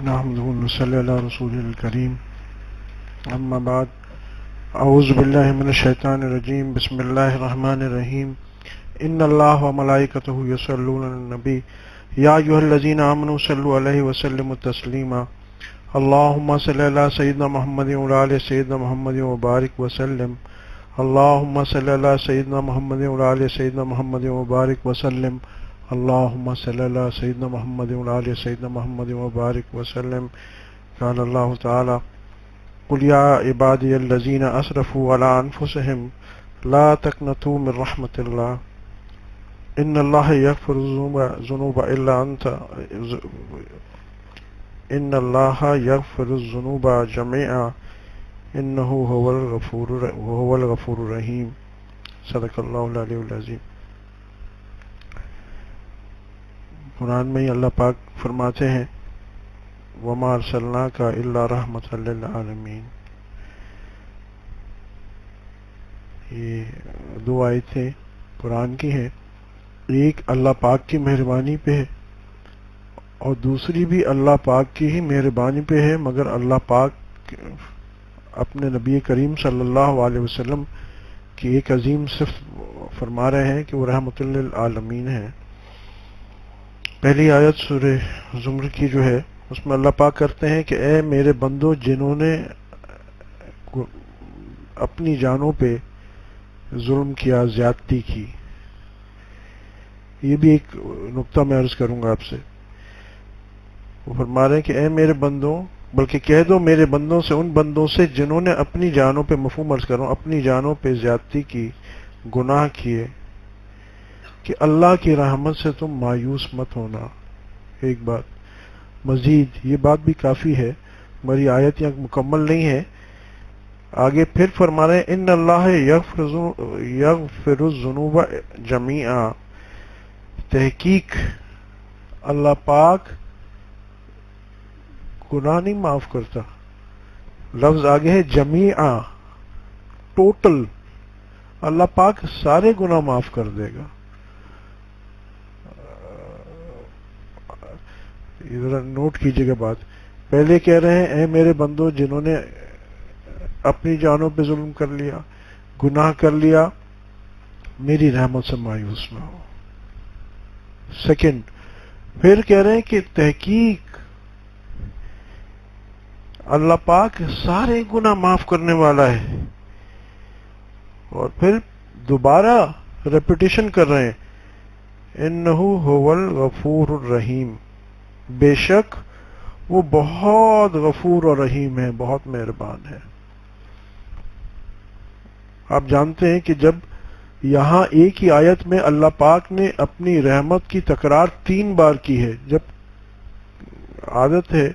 نحمده ونصلي على رسوله الكريم أما بعد أعوذ بالله من الشيطان الرجيم بسم الله الرحمن الرحيم إن الله وملائكته يصلون على النبي يا أيها الذين آمنوا صلوا عليه وسلموا تسليما اللهم صل على سيدنا محمد وعلى آل سيدنا محمد وبارك وسلم اللهم صل على سيدنا محمد وعلى آل سيدنا محمد وبارك وسلم اللهم صل على سيدنا محمد وعلى آل سيدنا محمد وبارك وسلم قال الله تعالى قل يا عبادي الذين أسرفوا على أنفسهم لا تقنطوا من رحمة الله إن الله يغفر الذنوب إلا أنت إن الله يغفر الذنوب جميعا إنه هو الغفور الرحيم صدق اللہ العلی العظیم۔ قرآن میں اللہ پاک فرماتے ہیں وَمَا أَرْسَلْنَاكَ إِلَّا رَحْمَةً لِلْعَالَمِينَ۔ یہ دو آیتیں قرآن کی ہیں، ایک اللہ پاک کی مہربانی پہ ہے اور دوسری بھی اللہ پاک کی ہی مہربانی پہ ہے، مگر اللہ پاک اپنے نبی کریم صلی اللہ علیہ وسلم کی ایک عظیم صفت فرما رہے ہیں کہ وہ رحمۃ للعالمین ہے۔ پہلی آیت سورہ زمر کی جو ہے اس میں اللہ پاک کرتے ہیں کہ اے میرے بندو جنہوں نے اپنی جانوں پہ ظلم کیا، زیادتی کی۔ یہ بھی ایک نقطہ میں عرض کروں گا آپ سے۔ وہ فرما رہے ہیں کہ اے میرے بندوں، بلکہ کہہ دو میرے بندوں سے، ان بندوں سے جنہوں نے اپنی جانوں پہ، مفہوم عرض کروں، اپنی جانوں پہ زیادتی کی، گناہ کیے، کہ اللہ کی رحمت سے تم مایوس مت ہونا۔ ایک بات مزید، یہ بات بھی کافی ہے، ہماری آیت یہاں مکمل نہیں ہے، آگے پھر فرما رہے ہیں ان اللہ یغفر الذنوب جمیعا، تحقیق اللہ پاک گناہ نہیں معاف کرتا، لفظ آگے ہے جمیعا، ٹوٹل، اللہ پاک سارے گناہ معاف کر دے گا۔ ذرا نوٹ کیجئے گا بات، پہلے کہہ رہے ہیں اے میرے بندو جنہوں نے اپنی جانوں پہ ظلم کر لیا، گناہ کر لیا، میری رحمت سے مایوس نہ ہو۔ سیکنڈ، پھر کہہ رہے ہیں کہ تحقیق اللہ پاک سارے گناہ معاف کرنے والا ہے، اور پھر دوبارہ ریپیٹیشن کر رہے ہیں انہ هو الغفور الرحیم، بے شک وہ بہت غفور اور رحیم ہے، بہت مہربان ہے۔ آپ جانتے ہیں کہ جب یہاں ایک ہی آیت میں اللہ پاک نے اپنی رحمت کی تکرار 3 بار کی ہے، جب عادت ہے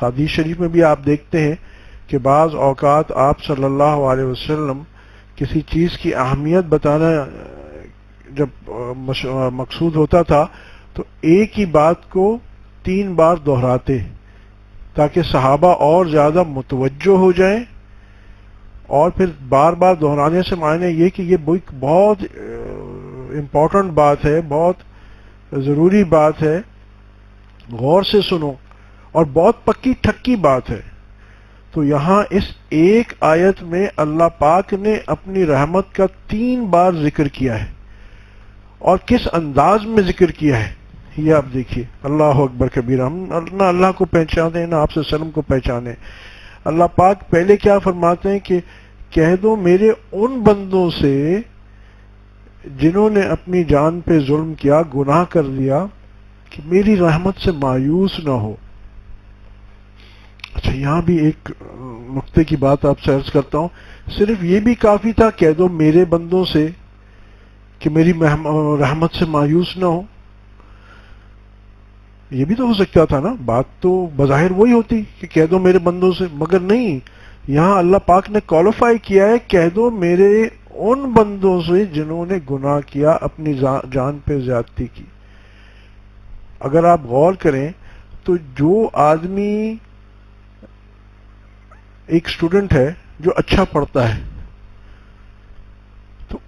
حدیث شریف میں بھی آپ دیکھتے ہیں کہ بعض اوقات آپ صلی اللہ علیہ وسلم کسی چیز کی اہمیت بتانا جب مقصود ہوتا تھا تو ایک ہی بات کو 3 بار دہراتے تاکہ صحابہ اور زیادہ متوجہ ہو جائیں، اور پھر بار بار دہرانے سے معنی یہ کہ یہ بہت امپورٹنٹ بات ہے، بہت ضروری بات ہے، غور سے سنو، اور بہت پکی ٹھکی بات ہے۔ تو یہاں اس ایک آیت میں اللہ پاک نے اپنی رحمت کا 3 بار ذکر کیا ہے، اور کس انداز میں ذکر کیا ہے یہ آپ دیکھیے۔ اللہ اکبر کبیرہ، ہم نہ اللہ کو پہچانے نہ آپ صلی اللہ علیہ وسلم کو پہچانے۔ اللہ پاک پہلے کیا فرماتے ہیں کہ کہہ دو میرے ان بندوں سے جنہوں نے اپنی جان پہ ظلم کیا، گناہ کر دیا، کہ میری رحمت سے مایوس نہ ہو۔ اچھا، یہاں بھی ایک نقطے کی بات آپ سے عرض کرتا ہوں، صرف یہ بھی کافی تھا کہہ دو میرے بندوں سے کہ میری رحمت سے مایوس نہ ہو؟ یہ بھی تو ہو سکتا تھا نا، بات تو بظاہر وہی ہوتی کہ کہہ دو میرے بندوں سے، مگر نہیں، یہاں اللہ پاک نے کوالیفائی کیا ہے کہہ دو میرے ان بندوں سے جنہوں نے گناہ کیا، اپنی جان پہ زیادتی کی۔ اگر آپ غور کریں تو جو آدمی، ایک اسٹوڈنٹ ہے جو اچھا پڑھتا ہے، تو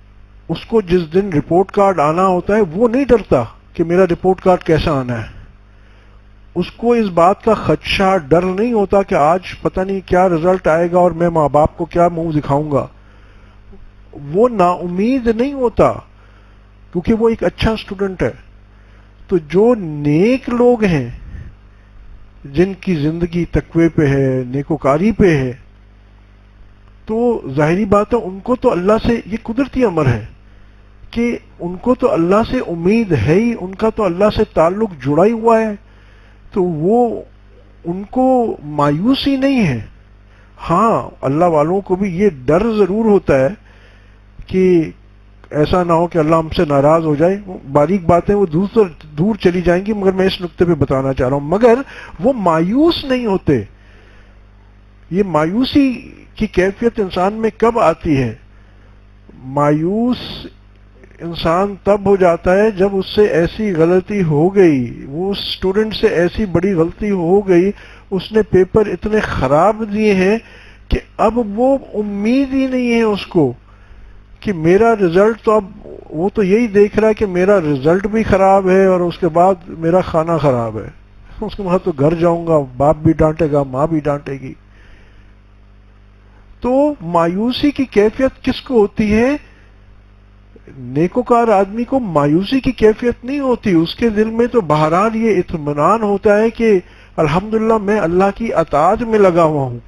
اس کو جس دن رپورٹ کارڈ آنا ہوتا ہے وہ نہیں ڈرتا کہ میرا رپورٹ کارڈ کیسا آنا ہے، اس کو اس بات کا خدشہ ڈر نہیں ہوتا کہ آج پتہ نہیں کیا رزلٹ آئے گا اور میں ماں باپ کو کیا منہ دکھاؤں گا. وہ نا امید نہیں ہوتا کیونکہ وہ ایک اچھا اسٹوڈنٹ ہے. تو جو نیک لوگ ہیں جن کی زندگی تقوی پہ ہے، نیکوکاری پہ ہے، تو ظاہری بات ہے ان کو تو اللہ سے یہ قدرتی امر ہے کہ ان کو تو اللہ سے امید ہے ہی، ان کا تو اللہ سے تعلق جڑا ہی ہوا ہے. تو وہ ان کو مایوسی نہیں ہے. ہاں اللہ والوں کو بھی یہ ڈر ضرور ہوتا ہے کہ ایسا نہ ہو کہ اللہ ہم سے ناراض ہو جائے. باریک باتیں وہ دور چلی جائیں گی، مگر میں اس نقطے پہ بتانا چاہ رہا ہوں. مگر وہ مایوس نہیں ہوتے. یہ مایوسی کی کیفیت انسان میں کب آتی ہے؟ مایوس انسان تب ہو جاتا ہے جب اس سے ایسی غلطی ہو گئی، وہ اسٹوڈنٹ سے ایسی بڑی غلطی ہو گئی، اس نے پیپر اتنے خراب دیے ہیں کہ اب وہ امید ہی نہیں ہے اس کو کہ میرا رزلٹ تو اب وہ تو یہی دیکھ رہا ہے کہ میرا رزلٹ بھی خراب ہے اور اس کے بعد میرا کھانا خراب ہے. اس کے بعد تو گھر جاؤں گا، باپ بھی ڈانٹے گا، ماں بھی ڈانٹے گی. تو مایوسی کی کیفیت کس کو ہوتی ہے؟ نیکوکار آدمی کو مایوسی کی کیفیت نہیں ہوتی. اس کے دل میں تو بہرحال یہ اطمینان ہوتا ہے کہ الحمدللہ میں اللہ کی اطاعت میں لگا ہوا ہوں.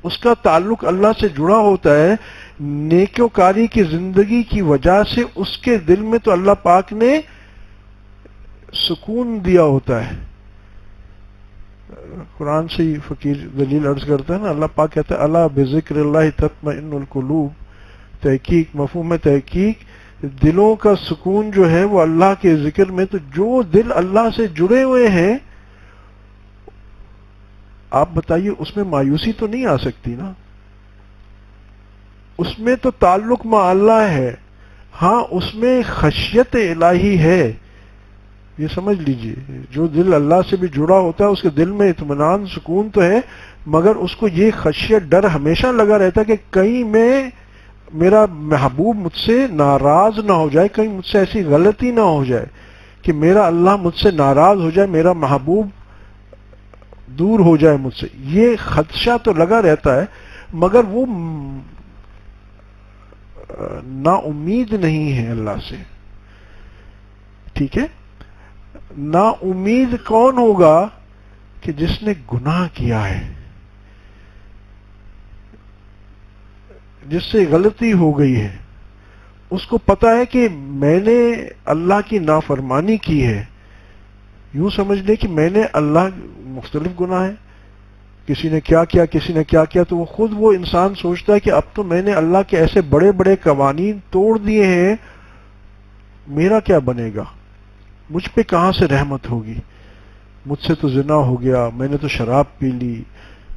اس کا تعلق اللہ سے جڑا ہوتا ہے. نیکوکاری کی زندگی کی وجہ سے اس کے دل میں تو اللہ پاک نے سکون دیا ہوتا ہے. قرآن سے ہی فقیر دلیل عرض کرتا ہے نا، اللہ پاک کہتا ہے الا بذکر اللہ تطمئن القلوب. تحقیق، مفہوم تحقیق، دلوں کا سکون جو ہے وہ اللہ کے ذکر میں. تو جو دل اللہ سے جڑے ہوئے ہیں، آپ بتائیے اس میں مایوسی تو نہیں آ سکتی نا. اس میں تو تعلق مع اللہ ہے. ہاں اس میں خشیت الہی ہے، یہ سمجھ لیجئے. جو دل اللہ سے بھی جڑا ہوتا ہے اس کے دل میں اطمینان، سکون تو ہے، مگر اس کو یہ خشیت، ڈر ہمیشہ لگا رہتا ہے کہ کہیں میں میرا محبوب مجھ سے ناراض نہ ہو جائے، کہیں مجھ سے ایسی غلطی نہ ہو جائے کہ میرا اللہ مجھ سے ناراض ہو جائے، میرا محبوب دور ہو جائے مجھ سے. یہ خدشہ تو لگا رہتا ہے، مگر وہ نا امید نہیں ہے اللہ سے. ٹھیک ہے؟ نا امید کون ہوگا؟ کہ جس نے گناہ کیا ہے، جس سے غلطی ہو گئی ہے. اس کو پتا ہے کہ میں نے اللہ کی نافرمانی کی ہے. یوں سمجھ لے کہ میں نے اللہ، مختلف گناہ ہیں، کسی نے کیا کیا، کسی نے کیا کیا، تو وہ خود وہ انسان سوچتا ہے کہ اب تو میں نے اللہ کے ایسے بڑے بڑے قوانین توڑ دیے ہیں، میرا کیا بنے گا؟ مجھ پہ کہاں سے رحمت ہوگی؟ مجھ سے تو زنا ہو گیا، میں نے تو شراب پی لی،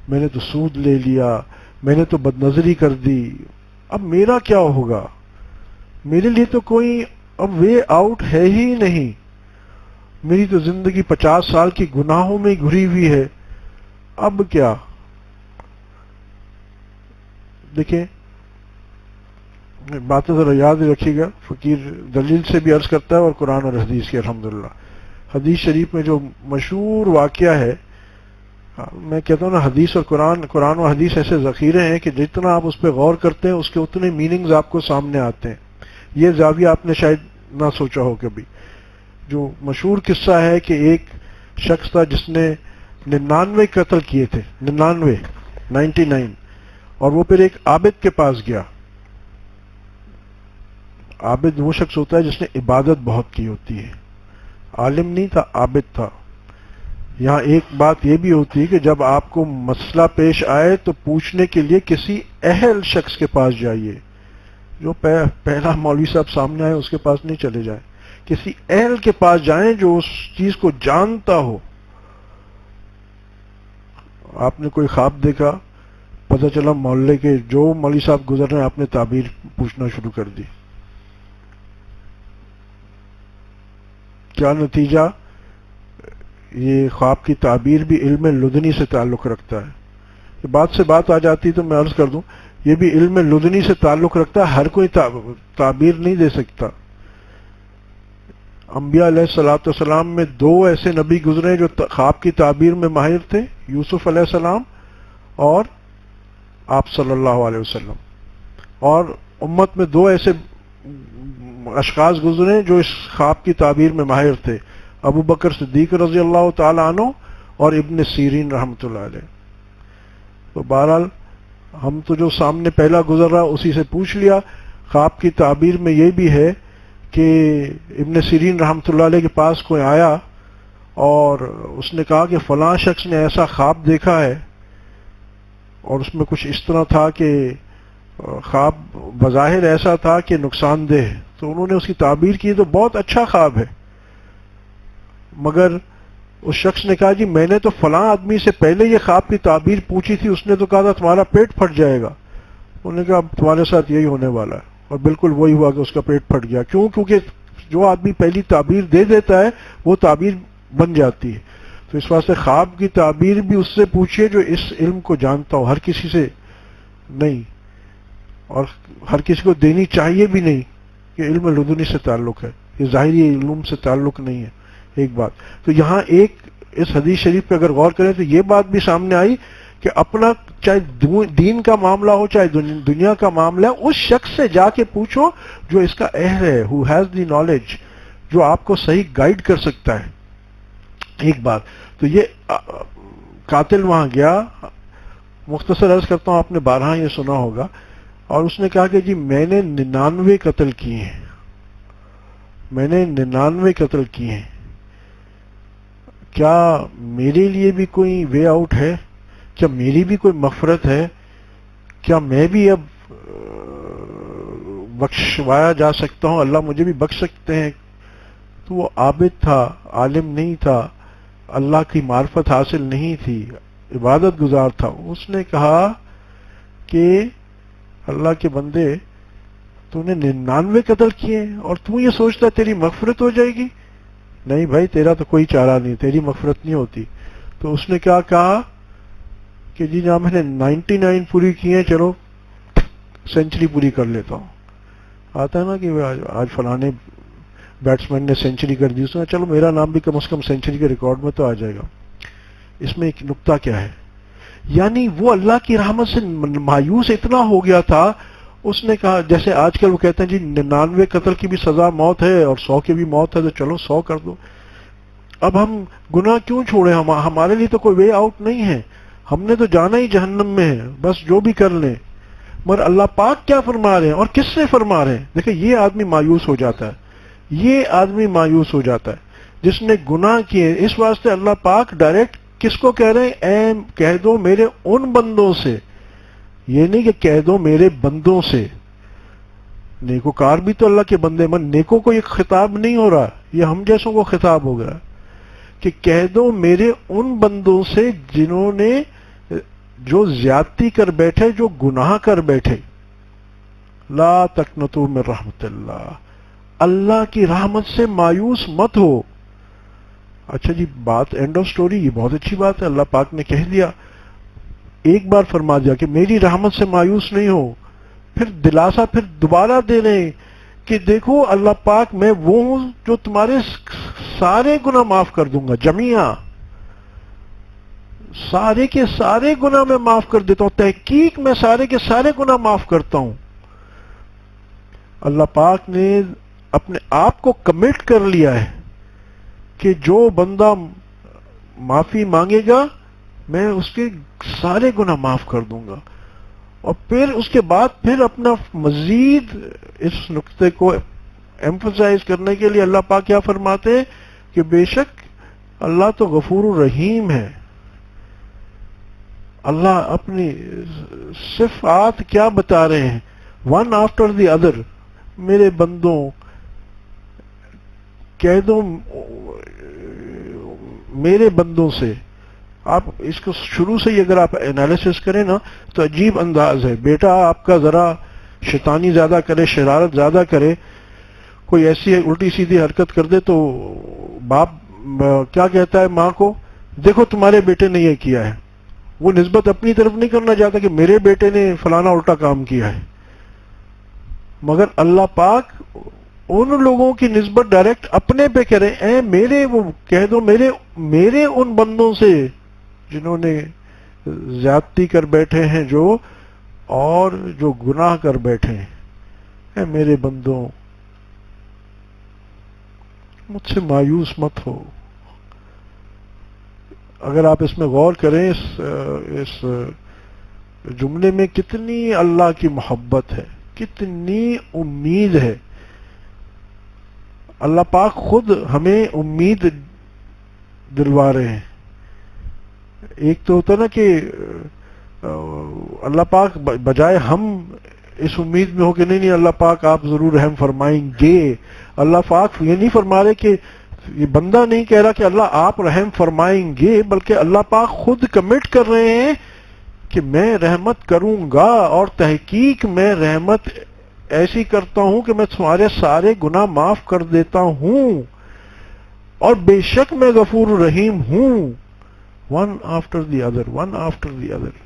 میں نے تو سود لے لیا، میں نے تو بدنظری کر دی، اب میرا کیا ہوگا؟ میرے لیے تو کوئی اب وے آؤٹ ہے ہی نہیں. میری تو زندگی 50 سال کی گناہوں میں گھری ہوئی ہے، اب کیا؟ دیکھیں باتیں ذرا یاد رکھیے گا. فقیر دلیل سے بھی عرض کرتا ہے اور قرآن اور حدیث کی. الحمدللہ حدیث شریف میں جو مشہور واقعہ ہے، میں کہتا ہوں نا، حدیث اور قرآن و حدیث ایسے ذخیرے ہیں کہ جتنا آپ اس پہ غور کرتے ہیں اس کے اتنے میننگز آپ کو سامنے آتے ہیں. یہ زاویہ آپ نے شاید نہ سوچا ہو کبھی. جو مشہور قصہ ہے کہ ایک شخص تھا جس نے 99 قتل کیے تھے، 99، اور وہ پھر ایک عابد کے پاس گیا. عابد وہ شخص ہوتا ہے جس نے عبادت بہت کی ہوتی ہے. عالم نہیں تھا، عابد تھا. یہاں ایک بات یہ بھی ہوتی ہے کہ جب آپ کو مسئلہ پیش آئے تو پوچھنے کے لیے کسی اہل شخص کے پاس جائیے. جو پہلا مولوی صاحب سامنے آئے اس کے پاس نہیں چلے جائیں، کسی اہل کے پاس جائیں جو اس چیز کو جانتا ہو. آپ نے کوئی خواب دیکھا، پتہ چلا محلے کے جو مولوی صاحب گزر رہے ہیں آپ نے تعبیر پوچھنا شروع کر دی. کیا نتیجہ؟ یہ خواب کی تعبیر بھی علم لدنی سے تعلق رکھتا ہے. بات سے بات آ جاتی تو میں عرض کر دوں، یہ بھی علم لدنی سے تعلق رکھتا ہے. ہر کوئی تعبیر نہیں دے سکتا. انبیاء علیہ الصلوۃ والسلام میں دو ایسے نبی گزرے جو خواب کی تعبیر میں ماہر تھے، یوسف علیہ السلام اور آپ صلی اللہ علیہ وسلم، اور امت میں دو ایسے اشخاص گزرے جو اس خواب کی تعبیر میں ماہر تھے، ابو بکر صدیق رضی اللہ تعالی عنہ اور ابن سیرین رحمۃ اللہ علیہ۔ تو بہرحال ہم تو جو سامنے پہلا گزر رہا اسی سے پوچھ لیا۔ خواب کی تعبیر میں یہ بھی ہے کہ ابن سیرین رحمۃ اللہ علیہ کے پاس کوئی آیا اور اس نے کہا کہ فلاں شخص نے ایسا خواب دیکھا ہے، اور اس میں کچھ اس طرح تھا کہ خواب بظاہر ایسا تھا کہ نقصان دہ ہے، تو انہوں نے اس کی تعبیر کی تو بہت اچھا خواب ہے، مگر اس شخص نے کہا جی میں نے تو فلاں آدمی سے پہلے یہ خواب کی تعبیر پوچھی تھی، اس نے تو کہا تھا تمہارا پیٹ پھٹ جائے گا۔ انہوں نے کہا اب تمہارے ساتھ یہی ہونے والا ہے، اور بالکل وہی ہوا کہ اس کا پیٹ پھٹ گیا۔ کیوں؟ کیونکہ جو آدمی پہلی تعبیر دے دیتا ہے وہ تعبیر بن جاتی ہے۔ تو اس واسطے خواب کی تعبیر بھی اس سے پوچھیے جو اس علم کو جانتا ہو، ہر کسی سے نہیں، اور ہر کسی کو دینی چاہیے بھی نہیں، یہ علم لدنی سے تعلق ہے، یہ ظاہری علوم سے تعلق نہیں ہے۔ ایک بات تو یہاں ایک اس حدیث شریف پہ اگر غور کریں تو یہ بات بھی سامنے آئی کہ اپنا چاہے دین کا معاملہ ہو چاہے دنیا کا معاملہ ہے، اس شخص سے جا کے پوچھو جو اس کا اہل ہے، who has the knowledge، جو آپ کو صحیح گائیڈ کر سکتا ہے۔ ایک بات تو یہ قاتل وہاں گیا، مختصر عرض کرتا ہوں آپ نے بارہا یہ سنا ہوگا، اور اس نے کہا کہ جی میں نے 99 قتل کیے ہیں، میں نے 99 قتل کیے ہیں، کیا میرے لیے بھی کوئی وے آؤٹ ہے؟ کیا میری بھی کوئی مغفرت ہے؟ کیا میں بھی اب بخشوایا جا سکتا ہوں؟ اللہ مجھے بھی بخش سکتے ہیں؟ تو وہ عابد تھا، عالم نہیں تھا، اللہ کی معرفت حاصل نہیں تھی، عبادت گزار تھا۔ اس نے کہا کہ اللہ کے بندے تو نے 99 قتل کیے اور تو یہ سوچتا تیری مغفرت ہو جائے گی؟ نہیں بھائی، تیرا تو کوئی چارہ نہیں، تیری مغفرت نہیں ہوتی۔ تو اس نے کیا کہا کہ جی جہاں میں نے 99 پوری کی ہیں، چلو سینچری پوری کر لیتا ہوں۔ آتا ہے نا کہ آج فلانے بیٹسمین نے سینچری کر دی، اس نے چلو میرا نام بھی کم از کم سینچری کے ریکارڈ میں تو آ جائے گا۔ اس میں ایک نقطہ کیا ہے، یعنی وہ اللہ کی رحمت سے مایوس اتنا ہو گیا تھا، اس نے کہا جیسے آج کل وہ کہتے ہیں جی 99 قتل کی بھی سزا موت ہے اور 100 کی بھی موت ہے، تو چلو 100 کر دو۔ اب ہم گناہ کیوں چھوڑیں؟ ہمارے لیے تو کوئی وے آؤٹ نہیں ہے، ہم نے تو جانا ہی جہنم میں ہے، بس جو بھی کر لیں۔ مگر اللہ پاک کیا فرما رہے ہیں اور کس سے فرما رہے ہیں؟ دیکھیں یہ آدمی مایوس ہو جاتا ہے، یہ آدمی مایوس ہو جاتا ہے جس نے گناہ کیے۔ اس واسطے اللہ پاک ڈائریکٹ کس کو کہہ رہے ہیں؟ اے کہہ دو میرے ان بندوں سے، یہ نہیں کہ کہہ دو میرے بندوں سے۔ نیکوکار بھی تو اللہ کے بندے، من نیکوں کو یہ خطاب نہیں ہو رہا، یہ ہم جیسوں کو خطاب ہو گیا کہ کہہ دو میرے ان بندوں سے جنہوں نے جو زیادتی کر بیٹھے، جو گناہ کر بیٹھے۔ لا تقنطوا من رحمت اللہ، اللہ کی رحمت سے مایوس مت ہو۔ اچھا جی، بات اینڈ آف سٹوری، یہ بہت اچھی بات ہے، اللہ پاک نے کہہ دیا، ایک بار فرما دیا کہ میری رحمت سے مایوس نہیں ہو، پھر دلاسا پھر دوبارہ دے رہے ہیں کہ دیکھو اللہ پاک میں وہ ہوں جو تمہارے سارے گناہ معاف کر دوں گا، جمیعہ سارے کے سارے گناہ میں معاف کر دیتا ہوں، تحقیق میں سارے کے سارے گناہ معاف کرتا ہوں۔ اللہ پاک نے اپنے آپ کو کمٹ کر لیا ہے کہ جو بندہ معافی مانگے گا میں اس کے سارے گناہ معاف کر دوں گا۔ اور پھر اس کے بعد پھر اپنا مزید اس نقطے کو ایمفسائز کرنے کے لیے اللہ پاک کیا فرماتے ہیں کہ بے شک اللہ تو غفور الرحیم ہے۔ اللہ اپنی صفات کیا بتا رہے ہیں، ون آفٹر دی ادر، میرے بندوں کہہ دو میرے بندوں سے۔ آپ اس کو شروع سے ہی اگر آپ انالیسس کریں نا تو عجیب انداز ہے۔ بیٹا آپ کا ذرا شیطانی زیادہ کرے، شرارت زیادہ کرے، کوئی ایسی الٹی سیدھی حرکت کر دے تو باپ کیا کہتا ہے ماں کو، دیکھو تمہارے بیٹے نے یہ کیا ہے۔ وہ نسبت اپنی طرف نہیں کرنا چاہتا کہ میرے بیٹے نے فلانا الٹا کام کیا ہے، مگر اللہ پاک ان لوگوں کی نسبت ڈائریکٹ اپنے پہ کریں، اے میرے، وہ کہہ دو میرے ان بندوں سے جنہوں نے زیادتی کر بیٹھے ہیں اور جو گناہ کر بیٹھے ہیں، اے میرے بندوں مجھ سے مایوس مت ہو۔ اگر آپ اس میں غور کریں، اس جملے میں کتنی اللہ کی محبت ہے، کتنی امید ہے۔ اللہ پاک خود ہمیں امید دلوا رہے ہیں۔ ایک تو ہوتا نا کہ اللہ پاک بجائے ہم اس امید میں ہو کہ نہیں اللہ پاک آپ ضرور رحم فرمائیں گے، اللہ پاک یہ نہیں فرما رہے کہ یہ بندہ نہیں کہہ رہا کہ اللہ آپ رحم فرمائیں گے، بلکہ اللہ پاک خود کمٹ کر رہے ہیں کہ میں رحمت کروں گا، اور تحقیق میں رحمت ایسی کرتا ہوں کہ میں تمہارے سارے گناہ معاف کر دیتا ہوں، اور بے شک میں غفور رحیم ہوں۔ One after the other, one after the other.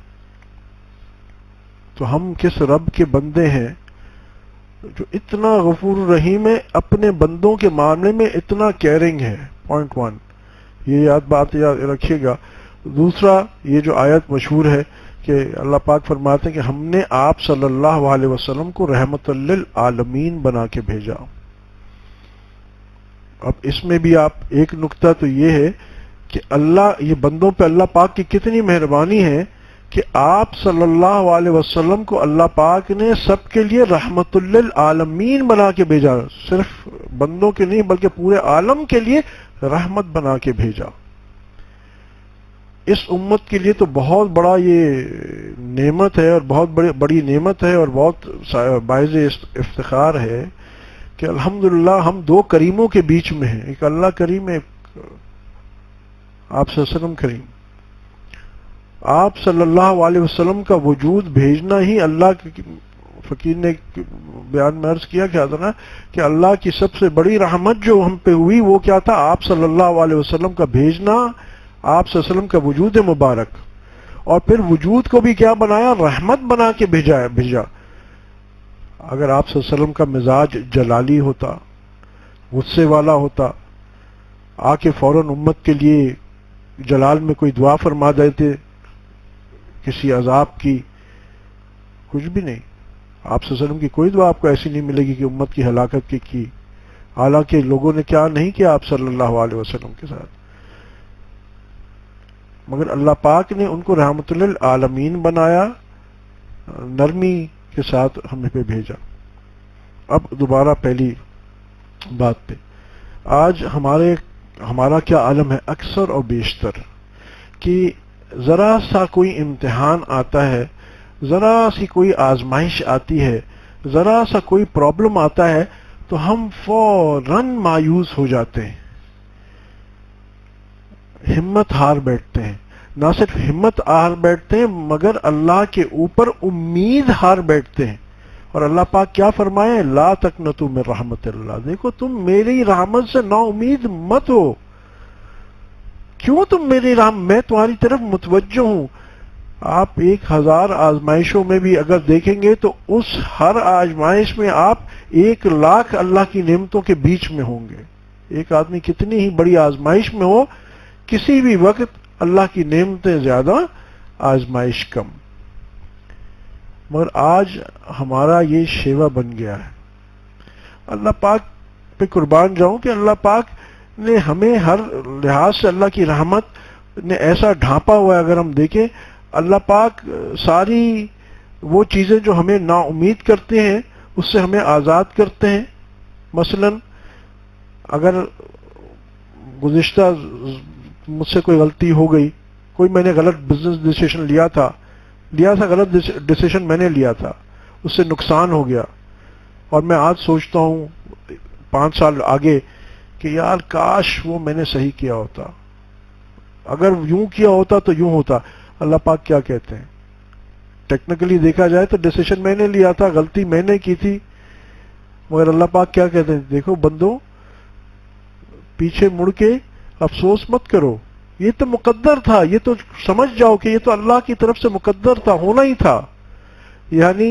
تو ہم کس رب کے بندے ہیں جو اتنا غفور رحیم ہے، اپنے بندوں کے معاملے میں اتنا کیئرنگ ہے۔ پوائنٹ ون، یہ بات یاد رکھیے گا۔ دوسرا، یہ جو آیت مشہور ہے کہ اللہ پاک فرماتے ہیں کہ ہم نے آپ صلی اللہ علیہ وسلم کو رحمت للعالمین بنا کے بھیجا۔ اب اس میں بھی آپ ایک نقطہ تو یہ ہے کہ یہ بندوں پہ اللہ پاک کی کتنی مہربانی ہے کہ آپ صلی اللہ علیہ وسلم کو اللہ پاک نے سب کے لیے رحمت للعالمین بنا کے بھیجا، صرف بندوں کے نہیں بلکہ پورے عالم کے لیے رحمت بنا کے بھیجا۔ اس امت کے لیے تو بہت بڑا یہ نعمت ہے، اور بہت بڑی نعمت ہے، اور بہت باعث افتخار ہے کہ الحمدللہ ہم دو کریموں کے بیچ میں ہیں، ایک اللہ کریم، ایک آپ صلی اللہ علیہ وسلم کریم۔ آپ صلی اللہ علیہ وسلم کا وجود بھیجنا ہی اللہ کی، فقیر نے بیان میں عرض کیا تھا نا کہ اللہ کی سب سے بڑی رحمت جو ہم پہ ہوئی وہ کیا تھا؟ آپ صلی اللہ علیہ وسلم کا بھیجنا، آپ صلی اللہ علیہ وسلم کا وجود مبارک، اور پھر وجود کو بھی کیا بنایا؟ رحمت بنا کے بھیجا۔ اگر آپ صلی اللہ علیہ وسلم کا مزاج جلالی ہوتا، غصے والا ہوتا، آ کے فوراً امت کے لیے جلال میں کوئی دعا فرما دیتے کسی عذاب کی، کچھ بھی نہیں۔ آپ صلی اللہ علیہ وسلم کی کوئی دعا آپ کو ایسی نہیں ملے گی کہ امت کی ہلاکت کی، حالانکہ لوگوں نے کیا نہیں کیا آپ صلی اللہ علیہ وسلم کے ساتھ، مگر اللہ پاک نے ان کو رحمت للعالمین بنایا، نرمی کے ساتھ ہمیں پہ بھیجا۔ اب دوبارہ پہلی بات پہ، آج ہمارا کیا عالم ہے اکثر اور بیشتر کہ ذرا سا کوئی امتحان آتا ہے، ذرا سی کوئی آزمائش آتی ہے، ذرا سا کوئی پرابلم آتا ہے تو ہم فوراً مایوس ہو جاتے ہیں، ہمت ہار بیٹھتے ہیں۔ نہ صرف ہمت ہار بیٹھتے ہیں مگر اللہ کے اوپر امید ہار بیٹھتے ہیں۔ اور اللہ پاک کیا فرمائے؟ لا تقنطوا من رحمت اللہ، دیکھو تم میری رحمت سے نا امید مت ہو۔ کیوں تم میری میں تمہاری طرف متوجہ ہوں۔ آپ 1000 آزمائشوں میں بھی اگر دیکھیں گے تو اس ہر آزمائش میں آپ 1,00,000 اللہ کی نعمتوں کے بیچ میں ہوں گے۔ ایک آدمی کتنی ہی بڑی آزمائش میں ہو، کسی بھی وقت اللہ کی نعمتیں زیادہ، آزمائش کم۔ مگر آج ہمارا یہ شیوا بن گیا ہے۔ اللہ پاک پہ قربان جاؤں کہ اللہ پاک نے ہمیں ہر لحاظ سے، اللہ کی رحمت نے ایسا ڈھانپا ہوا ہے۔ اگر ہم دیکھیں اللہ پاک ساری وہ چیزیں جو ہمیں نا امید کرتے ہیں اس سے ہمیں آزاد کرتے ہیں۔ مثلا اگر گزشتہ مجھ سے کوئی غلطی ہو گئی، کوئی میں نے غلط بزنس ڈیسیشن لیا تھا، غلط ڈیسیشن میں نے لیا تھا، اس سے نقصان ہو گیا، اور میں آج سوچتا ہوں 5 سال آگے کہ یار کاش وہ میں نے صحیح کیا ہوتا، اگر یوں کیا ہوتا تو یوں ہوتا۔ اللہ پاک کیا کہتے ہیں؟ ٹیکنیکلی دیکھا جائے تو ڈیسیشن میں نے لیا تھا، غلطی میں نے کی تھی، مگر اللہ پاک کیا کہتے ہیں؟ دیکھو بندو، پیچھے مڑ کے افسوس مت کرو، یہ تو مقدر تھا، یہ تو سمجھ جاؤ کہ یہ تو اللہ کی طرف سے مقدر تھا، ہونا ہی تھا۔ یعنی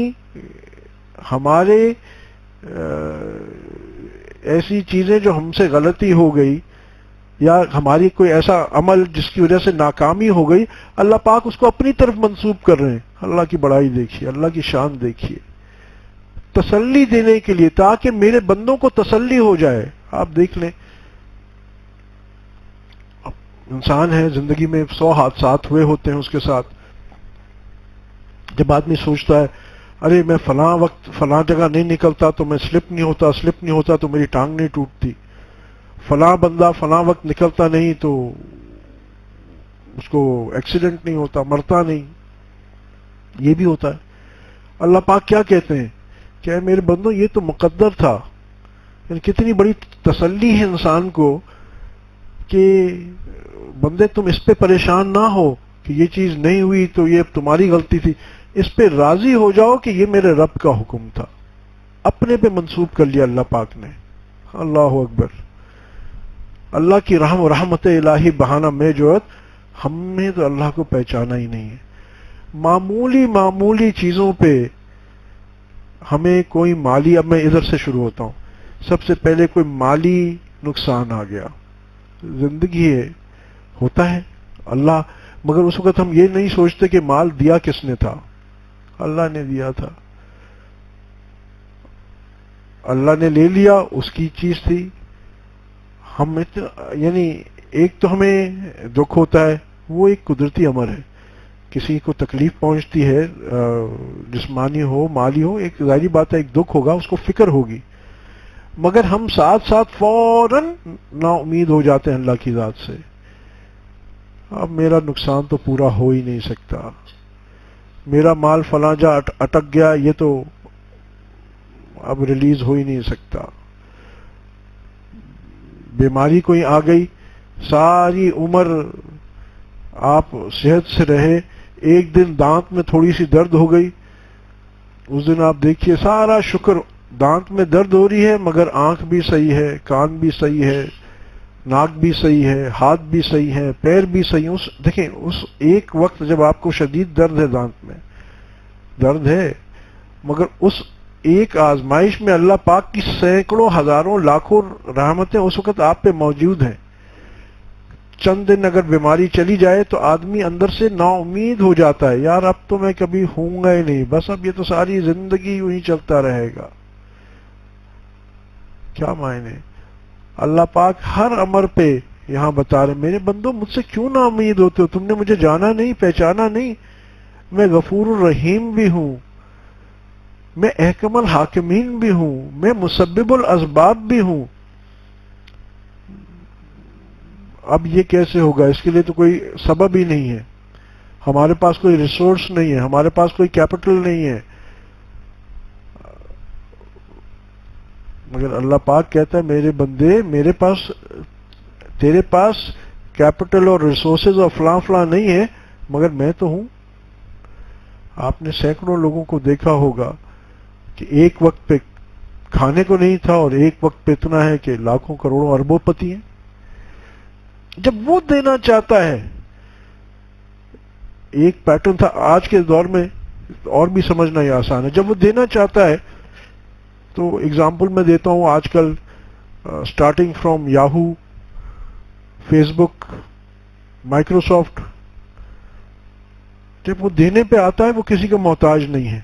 ہمارے ایسی چیزیں جو ہم سے غلطی ہو گئی یا ہماری کوئی ایسا عمل جس کی وجہ سے ناکامی ہو گئی، اللہ پاک اس کو اپنی طرف منسوب کر رہے ہیں. اللہ کی بڑائی دیکھیے، اللہ کی شان دیکھیے، تسلی دینے کے لیے، تاکہ میرے بندوں کو تسلی ہو جائے. آپ دیکھ لیں، انسان ہے، زندگی میں 100 حادثات ہوئے ہوتے ہیں اس کے ساتھ. جب آدمی سوچتا ہے ارے میں فلاں وقت فلاں جگہ نہیں نکلتا تو میں سلپ نہیں ہوتا تو میری ٹانگ نہیں ٹوٹتی، فلاں بندہ فلاں وقت نکلتا نہیں تو اس کو ایکسیڈنٹ نہیں ہوتا، مرتا نہیں. یہ بھی ہوتا ہے. اللہ پاک کیا کہتے ہیں کہ اے میرے بندوں یہ تو مقدر تھا. یعنی کتنی بڑی تسلی ہے انسان کو کہ بندے تم اس پہ پریشان نہ ہو کہ یہ چیز نہیں ہوئی تو یہ تمہاری غلطی تھی، اس پہ راضی ہو جاؤ کہ یہ میرے رب کا حکم تھا. اپنے پہ منسوب کر لیا اللہ پاک نے. اللہ اکبر. اللہ کی رحم و رحمت الہی بہانہ میں جو ہم نے تو اللہ کو پہچانا ہی نہیں ہے. معمولی چیزوں پہ ہمیں کوئی مالی، اب میں ادھر سے شروع ہوتا ہوں. سب سے پہلے کوئی مالی نقصان آ گیا، زندگی ہے، ہوتا ہے اللہ، مگر اس وقت ہم یہ نہیں سوچتے کہ مال دیا کس نے تھا. اللہ نے دیا تھا، اللہ نے لے لیا، اس کی چیز تھی. ہم یعنی ایک تو ہمیں دکھ ہوتا ہے، وہ ایک قدرتی امر ہے. کسی کو تکلیف پہنچتی ہے، جسمانی ہو مالی ہو، ایک ظاہری بات ہے، ایک دکھ ہوگا، اس کو فکر ہوگی. مگر ہم ساتھ ساتھ فوراً نا امید ہو جاتے ہیں اللہ کی ذات سے. اب میرا نقصان تو پورا ہو ہی نہیں سکتا، میرا مال فلاں جا اٹک گیا، یہ تو اب ریلیز ہو ہی نہیں سکتا. بیماری کوئی آ گئی، ساری عمر آپ صحت سے رہے، ایک دن دانت میں تھوڑی سی درد ہو گئی، اس دن آپ دیکھیے سارا شکر، دانت میں درد ہو رہی ہے مگر آنکھ بھی صحیح ہے، کان بھی صحیح ہے، ناک بھی صحیح ہے، ہاتھ بھی صحیح ہے، پیر بھی صحیح ہے. دیکھیں اس ایک وقت جب آپ کو شدید درد ہے، دانت میں درد ہے، مگر اس ایک آزمائش میں اللہ پاک کی سینکڑوں ہزاروں لاکھوں رحمتیں اس وقت آپ پہ موجود ہیں. چند دن اگر بیماری چلی جائے تو آدمی اندر سے نا امید ہو جاتا ہے، یار اب تو میں کبھی ہوں گا ہی نہیں، بس اب یہ تو ساری زندگی یوں ہی چلتا رہے گا. کیا معنی؟ اللہ پاک ہر امر پہ یہاں بتا رہے میرے بندو مجھ سے کیوں نا امید ہوتے ہو، تم نے مجھے جانا نہیں، پہچانا نہیں. میں غفور الرحیم بھی ہوں، میں احکم الحاکمین بھی ہوں، میں مسبب الاسباب بھی ہوں. اب یہ کیسے ہوگا؟ اس کے لیے تو کوئی سبب ہی نہیں ہے، ہمارے پاس کوئی ریسورس نہیں ہے، ہمارے پاس کوئی کیپٹل نہیں ہے. مگر اللہ پاک کہتا ہے میرے بندے، میرے پاس، تیرے پاس کیپٹل اور ریسورسز اور فلاں فلاں نہیں ہے، مگر میں تو ہوں. آپ نے سینکڑوں لوگوں کو دیکھا ہوگا کہ ایک وقت پہ کھانے کو نہیں تھا اور ایک وقت پہ اتنا ہے کہ لاکھوں کروڑوں اربوں پتی ہیں. جب وہ دینا چاہتا ہے، ایک پیٹرن تھا آج کے دور میں اور بھی سمجھنا یہ آسان ہے، جب وہ دینا چاہتا ہے تو اگزامپل میں دیتا ہوں. آج کل starting from Yahoo, Facebook, Microsoft, جب وہ دینے پہ آتا ہے وہ کسی کا محتاج نہیں ہے.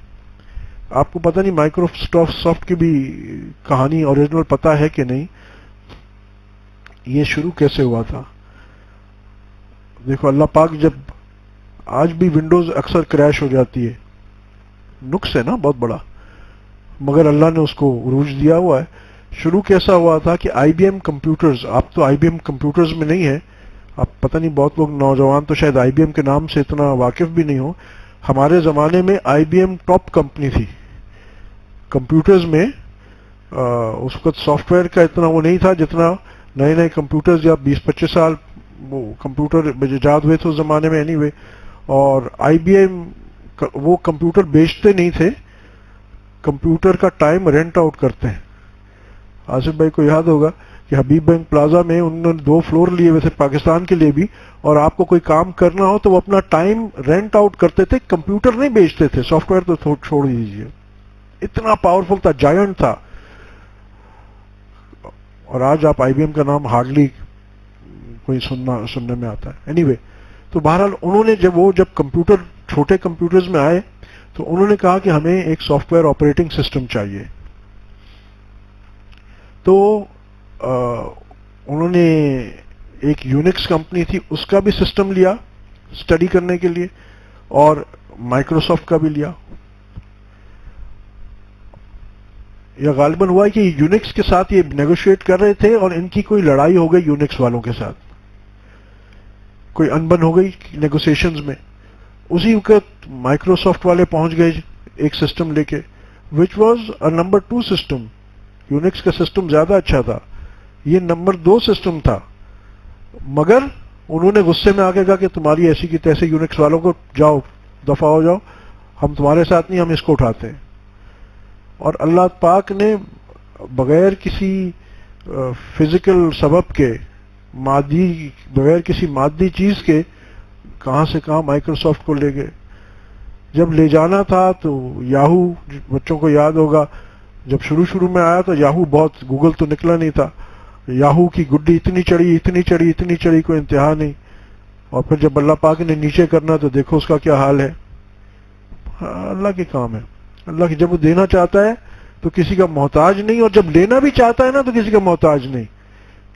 آپ کو پتہ نہیں مائکروسافٹ کی بھی کہانی اوریجنل پتہ ہے کہ نہیں، یہ شروع کیسے ہوا تھا. دیکھو اللہ پاک جب آج بھی ونڈوز اکثر کریش ہو جاتی ہے، نقص ہے نا بہت بڑا، مگر اللہ نے اس کو عروج دیا ہوا ہے. شروع کیسا ہوا تھا کہ آئی بی ایم کمپیوٹرز، آپ تو آئی بی ایم کمپیوٹرز میں نہیں ہیں، آپ پتہ نہیں بہت لوگ نوجوان تو شاید آئی بی ایم کے نام سے اتنا واقف بھی نہیں ہو. ہمارے زمانے میں آئی بی ایم ٹاپ کمپنی تھی کمپیوٹرز میں. اس وقت سافٹ ویئر کا اتنا وہ نہیں تھا جتنا نئے نئے کمپیوٹرز، یا 20-25 سال وہ کمپیوٹر ایجاد ہوئے تھے اس زمانے میں اینی وے. اور آئی بی ایم وہ کمپیوٹر بیچتے نہیں تھے، کمپیوٹر کا ٹائم رینٹ آؤٹ کرتے ہیں. آصف بھائی کو یاد ہوگا کہ حبیب بینک پلازا میں انہوں نے 2 فلور لیے ہوئے تھے پاکستان کے لیے بھی، اور آپ کو کوئی کام کرنا ہو تو وہ اپنا ٹائم رینٹ آؤٹ کرتے تھے، کمپیوٹر نہیں بیچتے تھے. سافٹ ویئر تو چھوڑ دیجیے، اتنا پاورفل تھا، جائنٹ تھا. اور آج آپ آئی بی ایم کا نام ہارڈلی کوئی سننے میں آتا ہے. اینی وے, تو بہرحال انہوں نے جب کمپیوٹر چھوٹے کمپیوٹرز میں آئے تو انہوں نے کہا کہ ہمیں ایک سافٹ ویئر آپریٹنگ سسٹم چاہیے. تو انہوں نے ایک یونکس کمپنی تھی اس کا بھی سسٹم لیا اسٹڈی کرنے کے لیے, اور مائکروسافٹ کا بھی لیا. یا غالباً ہوا ہے کہ یونکس کے ساتھ یہ نیگوشیٹ کر رہے تھے اور ان کی کوئی لڑائی ہو گئی یونکس والوں کے ساتھ, کوئی انبن ہو گئی نیگوسیشنز میں. اسی وقت مائکروسافٹ والے پہنچ گئے ایک سسٹم لے کے, which was a number 2 system. Unix کا سسٹم زیادہ اچھا تھا, یہ نمبر 2 سسٹم تھا. مگر انہوں نے غصے میں آ کے کہا کہ تمہاری ایسی کی تیسے یونکس والوں کو جاؤ دفع ہو جاؤ, ہم تمہارے ساتھ نہیں, ہم اس کو اٹھاتے ہیں. اور اللہ پاک نے بغیر کسی فزیکل سبب کے, بغیر کسی مادی چیز کے کہاں سے کہاں مائکروسافٹ کو لے گئے. جب لے جانا تھا تو یاہو, بچوں کو یاد ہوگا جب شروع میں آیا تو یاہو بہت, گوگل تو نکلا نہیں تھا, یاہو کی گڈی اتنی چڑھی کوئی انتہا نہیں. اور پھر جب اللہ پاک نے نیچے کرنا تو دیکھو اس کا کیا حال ہے. اللہ کے کام ہے, اللہ کی جب وہ دینا چاہتا ہے تو کسی کا محتاج نہیں, اور جب لینا بھی چاہتا ہے نا تو کسی کا محتاج نہیں.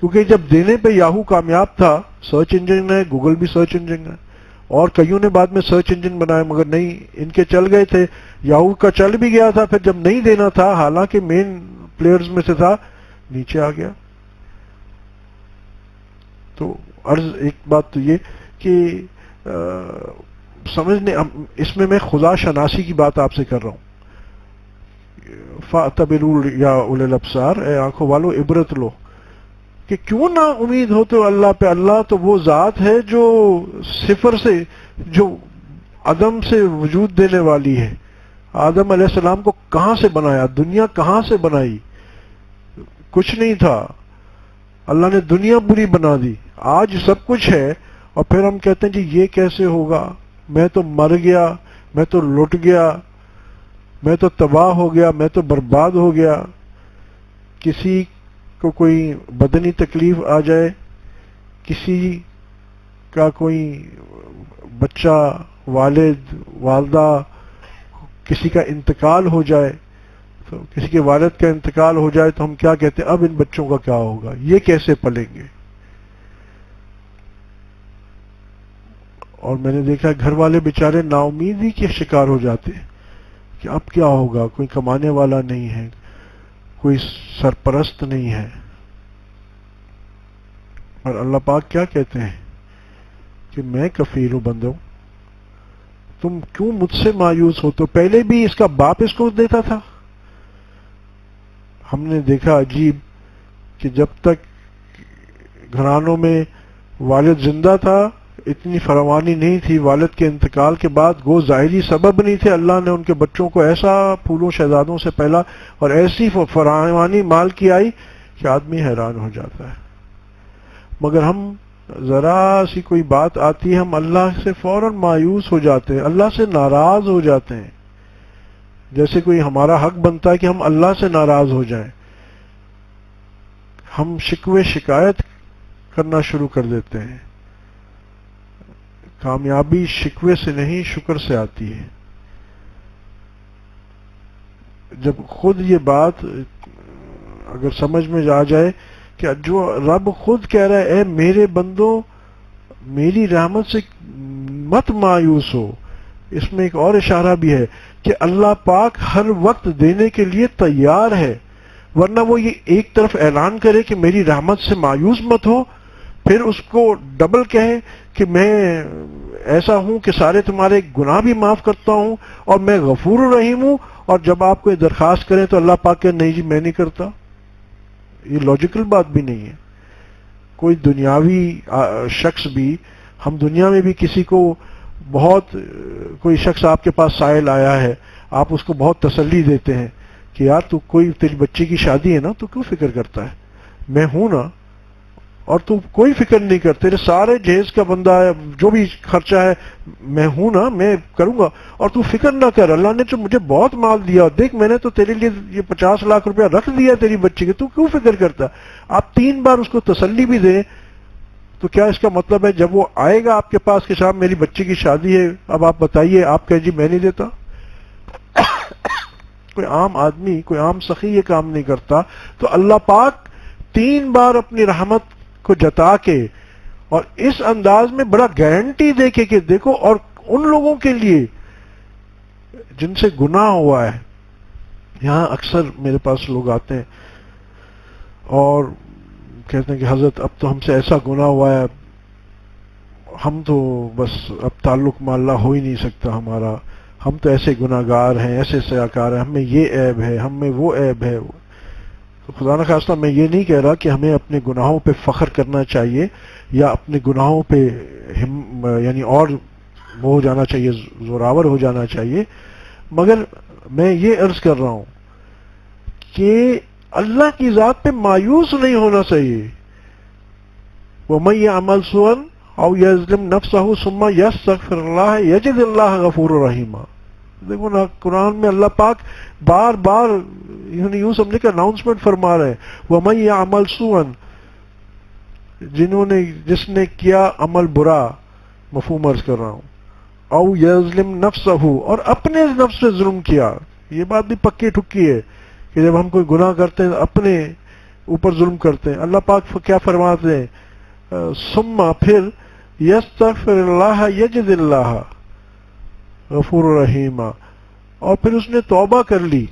کیونکہ جب دینے پہ یاہو کامیاب تھا, سرچ انجن ہے, گوگل بھی سرچ انجن ہے, اور کئیوں نے بعد میں سرچ انجن بنائے, مگر نہیں, ان کے چل گئے تھے. یاہو کا چل بھی گیا تھا, پھر جب نہیں دینا تھا, حالانکہ مین پلیئرز میں سے تھا, نیچے آ گیا. تو عرض ایک بات تو یہ کہ سمجھنے, اس میں میں خدا شناسی کی بات آپ سے کر رہا ہوں. فَاعْتَبِرُوا يَا أُولِي الْأَبْصَارِ, اے آنکھوں والو عبرت لو, کہ کیوں نہ امید ہو تو اللہ پہ. اللہ تو وہ ذات ہے جو صفر سے, جو عدم سے وجود دینے والی ہے. آدم علیہ السلام کو کہاں سے بنایا, دنیا کہاں سے بنائی, کچھ نہیں تھا, اللہ نے دنیا پوری بنا دی. آج سب کچھ ہے, اور پھر ہم کہتے ہیں جی یہ کیسے ہوگا, میں تو مر گیا, میں تو لٹ گیا, میں تو تباہ ہو گیا, میں تو برباد ہو گیا. کسی کو کوئی بدنی تکلیف آ جائے, کسی کا کوئی بچہ, والد, والدہ, کسی کا انتقال ہو جائے, تو کسی کے والد کا انتقال ہو جائے تو ہم کیا کہتے ہیں, اب ان بچوں کا کیا ہوگا, یہ کیسے پلیں گے. اور میں نے دیکھا گھر والے بیچارے نا امیدی کے شکار ہو جاتے ہیں کہ اب کیا ہوگا, کوئی کمانے والا نہیں ہے, کوئی سرپرست نہیں ہے. اور اللہ پاک کیا کہتے ہیں کہ میں کفیل ہوں بندوں, تم کیوں مجھ سے مایوس ہو. تو پہلے بھی اس کا باپ اس کو دیتا تھا. ہم نے دیکھا عجیب کہ جب تک گھرانوں میں والد زندہ تھا اتنی فراوانی نہیں تھی, والد کے انتقال کے بعد وہ ظاہری سبب نہیں تھے, اللہ نے ان کے بچوں کو ایسا پھولوں شہزادوں سے پہلا اور ایسی فراوانی مال کی آئی کہ آدمی حیران ہو جاتا ہے. مگر ہم ذرا سی کوئی بات آتی ہے, ہم اللہ سے فوراً مایوس ہو جاتے ہیں, اللہ سے ناراض ہو جاتے ہیں, جیسے کوئی ہمارا حق بنتا ہے کہ ہم اللہ سے ناراض ہو جائیں. ہم شکوے شکایت کرنا شروع کر دیتے ہیں. کامیابی شکوے سے نہیں شکر سے آتی ہے. جب خود یہ بات اگر سمجھ میں آ جائے کہ جو رب خود کہہ رہا ہے, اے میرے بندوں میری رحمت سے مت مایوس ہو. اس میں ایک اور اشارہ بھی ہے کہ اللہ پاک ہر وقت دینے کے لیے تیار ہے, ورنہ وہ یہ ایک طرف اعلان کرے کہ میری رحمت سے مایوس مت ہو, پھر اس کو ڈبل کہے کہ میں ایسا ہوں کہ سارے تمہارے گناہ بھی معاف کرتا ہوں اور میں غفور الرحیم ہوں, اور جب آپ کو درخواست کریں تو اللہ پاک کہ نہیں جی میں نہیں کرتا. یہ لاجیکل بات بھی نہیں ہے. کوئی دنیاوی شخص بھی, ہم دنیا میں بھی کسی کو بہت, کوئی شخص آپ کے پاس سائل آیا ہے, آپ اس کو بہت تسلی دیتے ہیں کہ یار تو کوئی تیری بچی کی شادی ہے نا, تو کیوں فکر کرتا ہے, میں ہوں نا, اور تو کوئی فکر نہیں کر، تیرے سارے جہیز کا بندہ ہے، جو بھی خرچہ ہے میں ہوں نا، میں کروں گا، اور تو فکر نہ کر، اللہ نے تو مجھے بہت مال دیا، دیکھ میں نے تو تیرے لیے یہ 50 لاکھ روپیہ رکھ دیا تیری بچی کے، تو کیوں فکر کرتا؟ آپ 3 بار اس کو تسلی بھی دیں، تو کیا اس کا مطلب ہے جب وہ آئے گا آپ کے پاس کہ صاحب میری بچی کی شادی ہے، اب آپ بتائیے، آپ کہیں جی میں نہیں دیتا؟ کوئی عام آدمی، کوئی عام سخی یہ کام نہیں کرتا. تو اللہ پاک 3 بار اپنی رحمت کو جتا کے اور اس انداز میں بڑا گارنٹی دے کے کہ دیکھو، اور ان لوگوں کے لیے جن سے گناہ ہوا ہے. یہاں اکثر میرے پاس لوگ آتے ہیں اور کہتے ہیں کہ حضرت اب تو ہم سے ایسا گناہ ہوا ہے، ہم تو بس اب تعلق مع اللہ ہو ہی نہیں سکتا ہمارا، ہم تو ایسے گناہ گار ہیں، ایسے سیاکار ہیں، ہمیں یہ عیب ہے، ہمیں وہ عیب ہے. تو خدا نہ خواستہ میں یہ نہیں کہہ رہا کہ ہمیں اپنے گناہوں پہ فخر کرنا چاہیے یا اپنے گناہوں پہ یعنی اور وہ ہو جانا چاہیے، زوراور ہو جانا چاہیے، مگر میں یہ عرض کر رہا ہوں کہ اللہ کی ذات پہ مایوس نہیں ہونا چاہیے. وَمَن يَعْمَلْ سُوءًا أَوْ يَظْلِمْ نَفْسَهُ ثُمَّ يَسْتَغْفِرِ اللَّهَ يَجِدِ اللَّهَ غَفُورًا رَحِيمًا. دیکھو نا، قرآن میں اللہ پاک بار بار یوں سمجھے کہ اناؤنسمنٹ فرما رہے ہیں، وَمَن يَعْمَلْ سُوءًا، جس نے کیا عمل برا، مفہوم عرض کر رہا ہوں، او یظلم نفسہ، اور اپنے نفس سے ظلم کیا. یہ بات بھی پکی ٹھکی ہے کہ جب ہم کوئی گناہ کرتے ہیں اپنے اوپر ظلم کرتے ہیں. اللہ پاک کیا فرماتے ہیں؟ ثم، پھر یستغفر اللہ یجد اللہ غفور رحیم، اور پھر اس نے توبہ کر لی.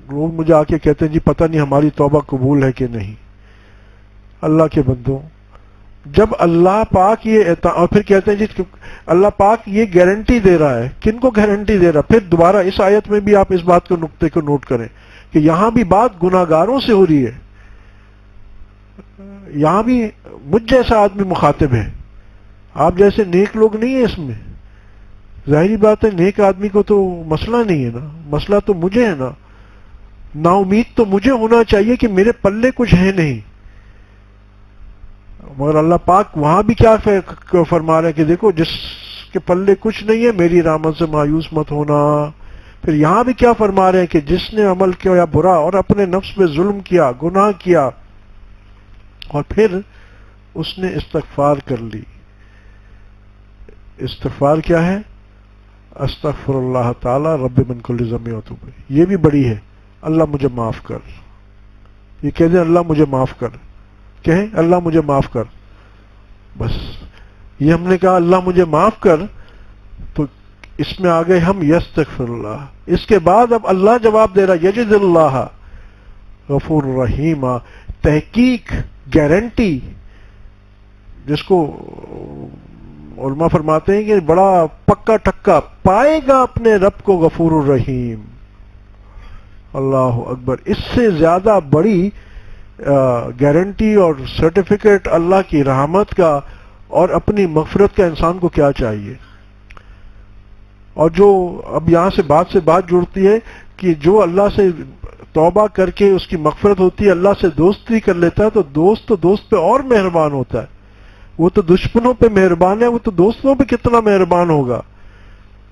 لوگ مجھے آ کے کہتے ہیں جی پتہ نہیں ہماری توبہ قبول ہے کہ نہیں. اللہ کے بندوں، جب اللہ پاک یہ اور پھر کہتے ہیں جی اللہ پاک یہ گارنٹی دے رہا ہے، کن کو گارنٹی دے رہا ہے؟ پھر دوبارہ اس آیت میں بھی آپ اس بات کو نقطے کو نوٹ کریں کہ یہاں بھی بات گناہگاروں سے ہو رہی ہے. یہاں بھی مجھ جیسا آدمی مخاطب ہے، آپ جیسے نیک لوگ نہیں ہیں اس میں. ظاہری بات ہے نیک آدمی کو تو مسئلہ نہیں ہے نا، مسئلہ تو مجھے ہے نا. نا امید تو مجھے ہونا چاہیے کہ میرے پلے کچھ ہے نہیں. مگر اللہ پاک وہاں بھی کیا فرما رہے ہیں کہ دیکھو جس کے پلے کچھ نہیں ہے میری رحمت سے مایوس مت ہونا. پھر یہاں بھی کیا فرما رہے ہیں کہ جس نے عمل کیا برا اور اپنے نفس پہ ظلم کیا، گناہ کیا، اور پھر اس نے استغفار کر لی. استغفار کیا ہے؟ استغفر اللہ تعالی رب من کل ذنب واتوب الیہ. یہ بھی بڑی ہے، اللہ مجھے معاف کر. یہ کہہ دیں اللہ مجھے معاف کر، کہیں اللہ مجھے معاف کر. بس یہ ہم نے کہا اللہ مجھے معاف کر، تو اس میں آگئے ہم یستغفر اللہ. اس کے بعد اب اللہ جواب دے رہا یجد اللہ غفور رحیم. تحقیق، گارنٹی، جس کو علماء فرماتے ہیں کہ بڑا پکا ٹکا پائے گا اپنے رب کو غفور الرحیم. اللہ اکبر، اس سے زیادہ بڑی گارنٹی اور سرٹیفکیٹ اللہ کی رحمت کا اور اپنی مغفرت کا انسان کو کیا چاہیے. اور جو اب یہاں سے بات جڑتی ہے کہ جو اللہ سے توبہ کر کے اس کی مغفرت ہوتی ہے، اللہ سے دوستی کر لیتا ہے، تو دوست پہ اور مہربان ہوتا ہے. وہ تو دشمنوں پہ مہربان ہے، وہ تو دوستوں پہ کتنا مہربان ہوگا.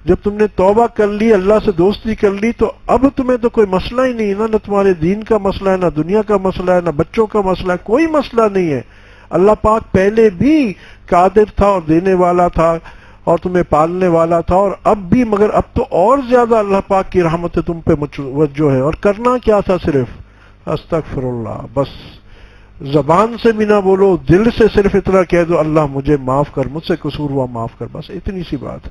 جب تم نے توبہ کر لی، اللہ سے دوستی کر لی، تو اب تمہیں تو کوئی مسئلہ ہی نہیں ہے، نہ تمہارے دین کا مسئلہ ہے، نہ دنیا کا مسئلہ ہے، نہ بچوں کا مسئلہ ہے، کوئی مسئلہ نہیں ہے. اللہ پاک پہلے بھی قادر تھا اور دینے والا تھا اور تمہیں پالنے والا تھا، اور اب بھی، مگر اب تو اور زیادہ اللہ پاک کی رحمت تم پہ متوجہ ہے. اور کرنا کیا تھا؟ صرف استغفر اللہ. بس زبان سے بھی نہ بولو، دل سے صرف اتنا کہہ دو اللہ مجھے معاف کر، مجھ سے قصور ہوا معاف کر. بس اتنی سی بات.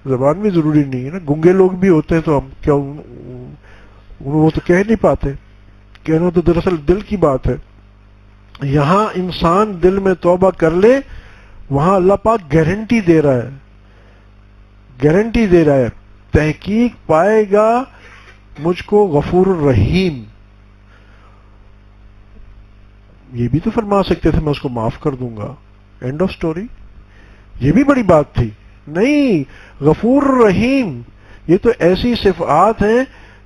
زبان بھی ضروری نہیں ہے نا، گنگے لوگ بھی ہوتے ہیں تو ہم کیا وہ تو کہہ نہیں پاتے. کہنا تو دراصل دل کی بات ہے. یہاں انسان دل میں توبہ کر لے، وہاں اللہ پاک گارنٹی دے رہا ہے، گارنٹی دے رہا ہے تحقیق پائے گا مجھ کو غفور الرحیم. یہ بھی تو فرما سکتے تھے میں اس کو معاف کر دوں گا، اینڈ آف سٹوری. یہ بھی بڑی بات تھی. نہیں، غفور الرحیم یہ تو ایسی صفات ہیں.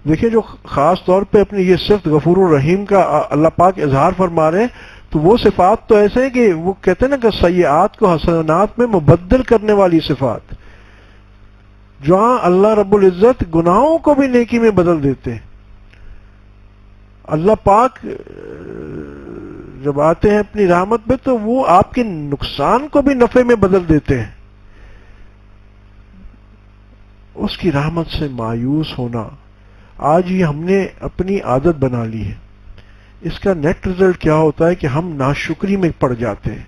دیکھیں جو خاص طور پہ اپنی یہ صفت غفور الرحیم کا اللہ پاک اظہار فرما رہے ہیں، تو وہ صفات تو ایسے ہیں کہ وہ کہتے ہیں نا کہ سیئات کو حسنات میں مبدل کرنے والی صفات، جہاں اللہ رب العزت گناہوں کو بھی نیکی میں بدل دیتے ہیں۔ اللہ پاک جب آتے ہیں اپنی رحمت میں تو وہ آپ کے نقصان کو بھی نفع میں بدل دیتے ہیں۔ اس کی رحمت سے مایوس ہونا آج یہ ہم نے اپنی عادت بنا لی ہے۔ اس کا نیٹ رزلٹ کیا ہوتا ہے کہ ہم ناشکری میں پڑ جاتے ہیں۔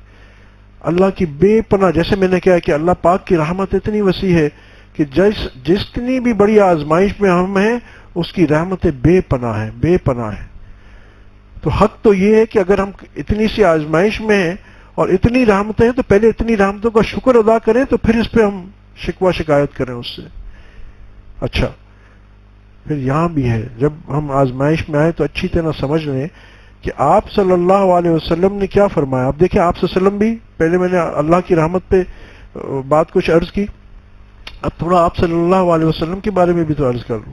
اللہ کی بے پناہ، جیسے میں نے کہا کہ اللہ پاک کی رحمت اتنی وسیع ہے کہ جتنی بھی بڑی آزمائش میں ہم ہیں اس کی رحمتیں بے پناہ ہیں، بے پناہ ہیں۔ تو حق تو یہ ہے کہ اگر ہم اتنی سی آزمائش میں ہیں اور اتنی رحمتیں ہیں تو پہلے اتنی رحمتوں کا شکر ادا کریں، تو پھر اس پہ ہم شکوہ شکایت کریں اس سے۔ اچھا، پھر یہاں بھی ہے، جب ہم آزمائش میں آئے تو اچھی طرح سمجھ لیں کہ آپ صلی اللہ علیہ وسلم نے کیا فرمایا۔ اب دیکھیں آپ صلی اللہ علیہ وسلم بھی، پہلے میں نے اللہ کی رحمت پہ بات کچھ عرض کی، اب تھوڑا آپ صلی اللہ علیہ وسلم کے بارے میں بھی تو عرض کر لوں۔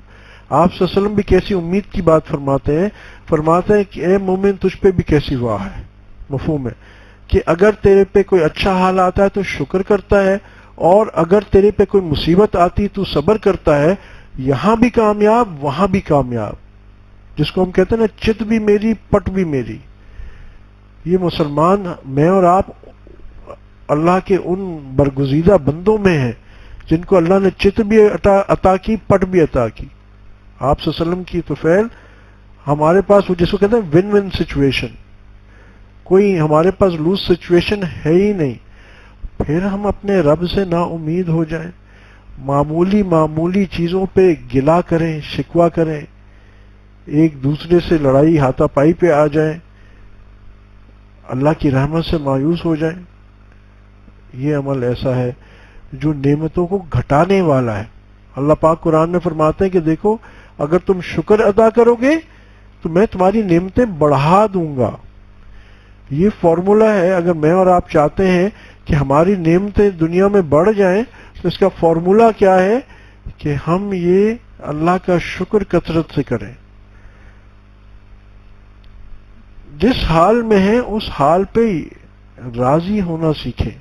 آپ صلی اللہ علیہ وسلم بھی کیسی امید کی بات فرماتے ہیں کہ اے مومن تجھ پہ بھی کیسی واہ ہے، مفہوم ہے کہ اگر تیرے پہ کوئی اچھا حال آتا ہے تو شکر کرتا ہے، اور اگر تیرے پہ کوئی مصیبت آتی تو صبر کرتا ہے، یہاں بھی کامیاب وہاں بھی کامیاب، جس کو ہم کہتے ہیں نا چت بھی میری پٹ بھی میری۔ یہ مسلمان میں اور آپ اللہ کے ان برگزیدہ بندوں میں ہیں جن کو اللہ نے چت بھی عطا کی، پٹ بھی عطا کی۔ آپ صلی اللہ علیہ وسلم کی تو فعل ہمارے پاس وہ جس کو کہتے ہیں ون ون سچویشن، کوئی ہمارے پاس لوز سچویشن ہے ہی نہیں۔ پھر ہم اپنے رب سے نا امید ہو جائیں، معمولی چیزوں پہ گلا کریں، شکوہ کریں، ایک دوسرے سے لڑائی ہاتھا پائی پہ آ جائیں، اللہ کی رحمت سے مایوس ہو جائیں، یہ عمل ایسا ہے جو نعمتوں کو گھٹانے والا ہے۔ اللہ پاک قرآن میں فرماتے ہیں کہ دیکھو اگر تم شکر ادا کرو گے تو میں تمہاری نعمتیں بڑھا دوں گا۔ یہ فارمولا ہے، اگر میں اور آپ چاہتے ہیں کہ ہماری نعمتیں دنیا میں بڑھ جائیں تو اس کا فارمولا کیا ہے کہ ہم یہ اللہ کا شکر کثرت سے کریں، جس حال میں ہیں اس حال پہ راضی ہونا سیکھیں۔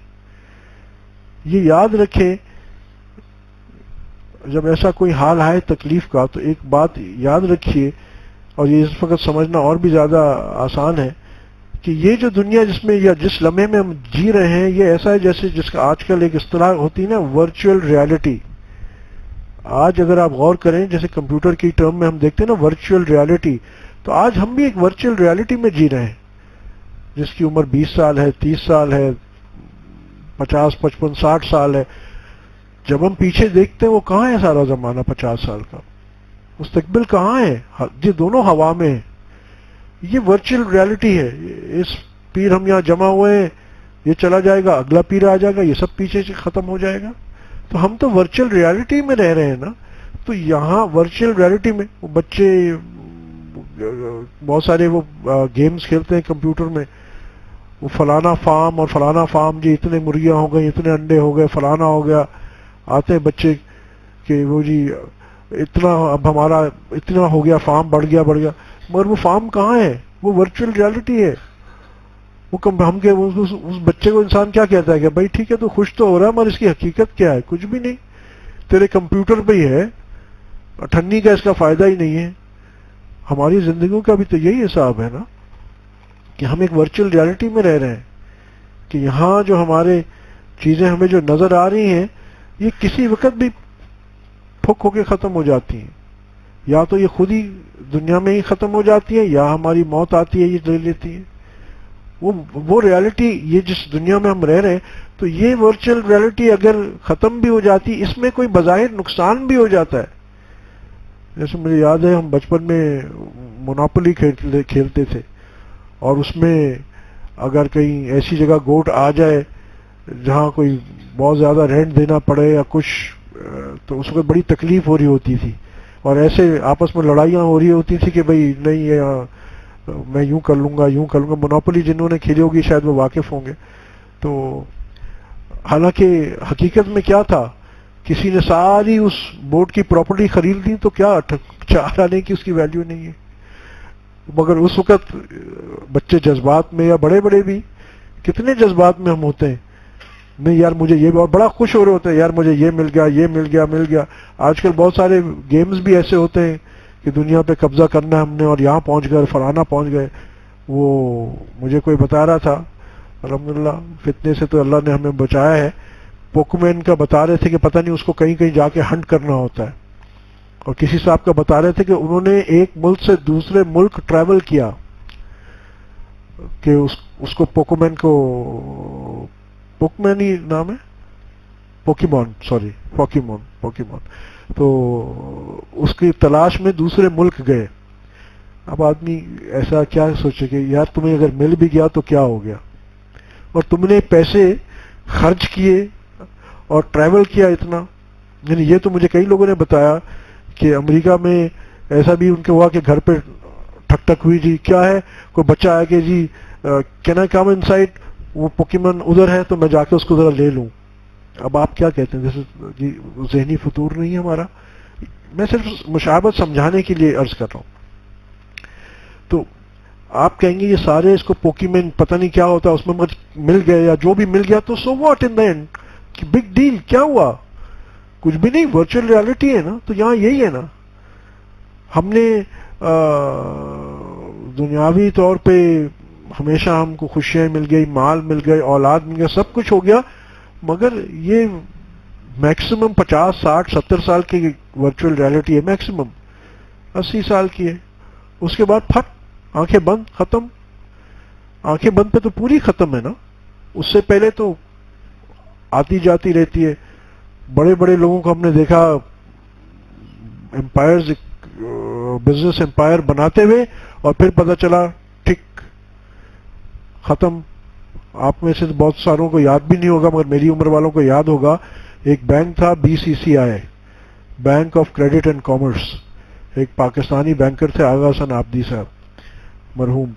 یہ یاد رکھیں جب ایسا کوئی حال آئے تکلیف کا تو ایک بات یاد رکھیے، اور یہ اس وقت سمجھنا اور بھی زیادہ آسان ہے کہ یہ جو دنیا جس میں یا جس لمحے میں ہم جی رہے ہیں یہ ایسا ہے جیسے جس کا آج کل ایک اصطلاح ہوتی ہے نا ورچوئل ریالٹی۔ آج اگر آپ غور کریں جیسے کمپیوٹر کی ٹرم میں ہم دیکھتے ہیں نا ورچوئل ریالٹی، تو آج ہم بھی ایک ورچوئل ریالٹی میں جی رہے ہیں، جس کی عمر 20 سال ہے، 30 سال ہے، 50 55 60 سال ہے۔ جب ہم پیچھے دیکھتے ہیں وہ کہاں ہے سارا زمانہ 50 سال کا، مستقبل کہاں ہے، یہ دونوں ہوا میں ہیں۔ یہ ورچوئل ریالٹی ہے۔ اس پیر ہم یہاں جمع ہوئے ہیں، یہ چلا جائے گا، اگلا پیر آ جائے گا، یہ سب پیچھے سے ختم ہو جائے گا۔ تو ہم تو ورچوئل ریالٹی میں رہ رہے ہیں نا۔ تو یہاں ورچوئل ریالٹی میں وہ بچے بہت سارے وہ گیمز کھیلتے ہیں کمپیوٹر میں، وہ فلانا فارم اور فلانا فارم، جی اتنے مرغیاں ہو گئی، اتنے انڈے ہو گئے، فلانا ہو گیا۔ آتے ہیں بچے کہ وہ جی اتنا اب ہمارا اتنا ہو گیا، فارم بڑھ گیا، مگر وہ فارم کہاں ہے؟ وہ ورچوئل ریالٹی ہے۔ وہ ہم کہ اس بچے کو انسان کیا کہتا ہے کہ بھائی ٹھیک ہے تو خوش تو ہو رہا ہے مگر اس کی حقیقت کیا ہے؟ کچھ بھی نہیں، تیرے کمپیوٹر پہ ہی ہے، اٹھنی کا اس کا فائدہ ہی نہیں ہے۔ ہماری زندگیوں کا بھی تو یہی حساب ہے نا کہ ہم ایک ورچوئل ریالٹی میں رہ رہے ہیں کہ یہاں جو ہمارے چیزیں ہمیں جو نظر آ رہی ہیں یہ کسی وقت بھی پھک ہو کے ختم ہو جاتی ہیں، یا تو یہ خود ہی دنیا میں ہی ختم ہو جاتی ہے یا ہماری موت آتی ہے یہ لے لیتی ہے۔ وہ ریالٹی، یہ جس دنیا میں ہم رہ رہے ہیں، تو یہ ورچوئل ریالٹی اگر ختم بھی ہو جاتی اس میں کوئی بظاہر نقصان بھی ہو جاتا ہے۔ جیسے مجھے یاد ہے ہم بچپن میں مونوپولی کھیلتے تھے، اور اس میں اگر کہیں ایسی جگہ گوٹ آ جائے جہاں کوئی بہت زیادہ رینٹ دینا پڑے یا کچھ، تو اس وقت بڑی تکلیف ہو رہی ہوتی تھی، اور ایسے آپس میں لڑائیاں ہو رہی ہوتی تھی کہ بھئی نہیں میں یوں کر لوں گا۔ مونوپولی جنہوں نے کھیلی ہوگی شاید وہ واقف ہوں گے۔ تو حالانکہ حقیقت میں کیا تھا، کسی نے ساری اس بورڈ کی پراپرٹی خرید لی تو کیا 4 آنے کی اس کی ویلیو نہیں ہے۔ مگر اس وقت بچے جذبات میں، یا بڑے بڑے بھی کتنے جذبات میں ہم ہوتے ہیں، نہیں یار مجھے یہ، اور بڑا خوش ہو رہے ہوتے ہیں یار مجھے یہ مل گیا، یہ مل گیا، مل گیا. آج کل بہت سارے گیمز بھی ایسے ہوتے ہیں کہ دنیا پہ قبضہ کرنا ہے ہم نے، اور یہاں پہنچ گئے، فلانا پہنچ گئے. وہ مجھے کوئی بتا رہا تھا، الحمدللہ فتنے سے تو اللہ نے ہمیں بچایا ہے، پوکمین کا بتا رہے تھے کہ پتہ نہیں اس کو کہیں کہیں جا کے ہنٹ کرنا ہوتا ہے. اور کسی صاحب کا بتا رہے تھے کہ انہوں نے ایک ملک سے دوسرے ملک ٹریول کیا کہ اس کو پوکمین کو، پوکمین ہی نام ہے، پوکیمون، سوری پوکیمون. تو اس کی تلاش میں دوسرے ملک گئے. اب آدمی ایسا کیا سوچے کہ یار تمہیں اگر مل بھی گیا تو کیا ہو گیا، اور تم نے پیسے خرچ کیے اور ٹریول کیا اتنا. یعنی یہ تو مجھے کئی لوگوں نے بتایا کہ امریکہ میں ایسا بھی ان کے ہوا کہ گھر پہ ٹھک ٹھک ہوئی، جی کیا ہے، کوئی بچہ آیا کہ جی can I come inside, وہ پوکیمون ادھر ہے تو میں جا کے اس کو ذرا لے لوں. اب آپ کیا کہتے ہیں، جیسے جی ذہنی فطور نہیں ہے ہمارا. میں صرف مشابہت سمجھانے کے لیے عرض کر رہا ہوں. تو آپ کہیں گے یہ سارے اس کو پوکیمین پتہ نہیں کیا ہوتا، اس میں مل گئے یا جو بھی مل گیا تو so what in the end, big deal کیا ہوا، کچھ بھی نہیں، ورچوئل ریالٹی ہے نا. تو یہاں یہی ہے نا، ہم نے دنیاوی طور پہ ہمیشہ ہم کو خوشیاں مل گئی، مال مل گئے، اولاد مل گیا، سب کچھ ہو گیا، مگر یہ میکسیمم 50 60 70 سال کی ورچوئل ریالٹی ہے، میکسیمم 80 سال کی ہے. اس کے بعد پھٹ آنکھیں بند، ختم. آنکھیں بند پہ تو پوری ختم ہے نا. اس سے پہلے تو آتی جاتی رہتی ہے. بڑے بڑے لوگوں کو ہم نے دیکھا امپائرز، بزنس امپائر بناتے ہوئے، اور پھر پتہ چلا ٹھیک ختم. آپ میں سے بہت ساروں کو یاد بھی نہیں ہوگا مگر میری عمر والوں کو یاد ہوگا، ایک بینک تھا BCCI، bank of credit and commerce. ایک پاکستانی بینکر تھے آغا حسن آبدی صاحب مرحوم.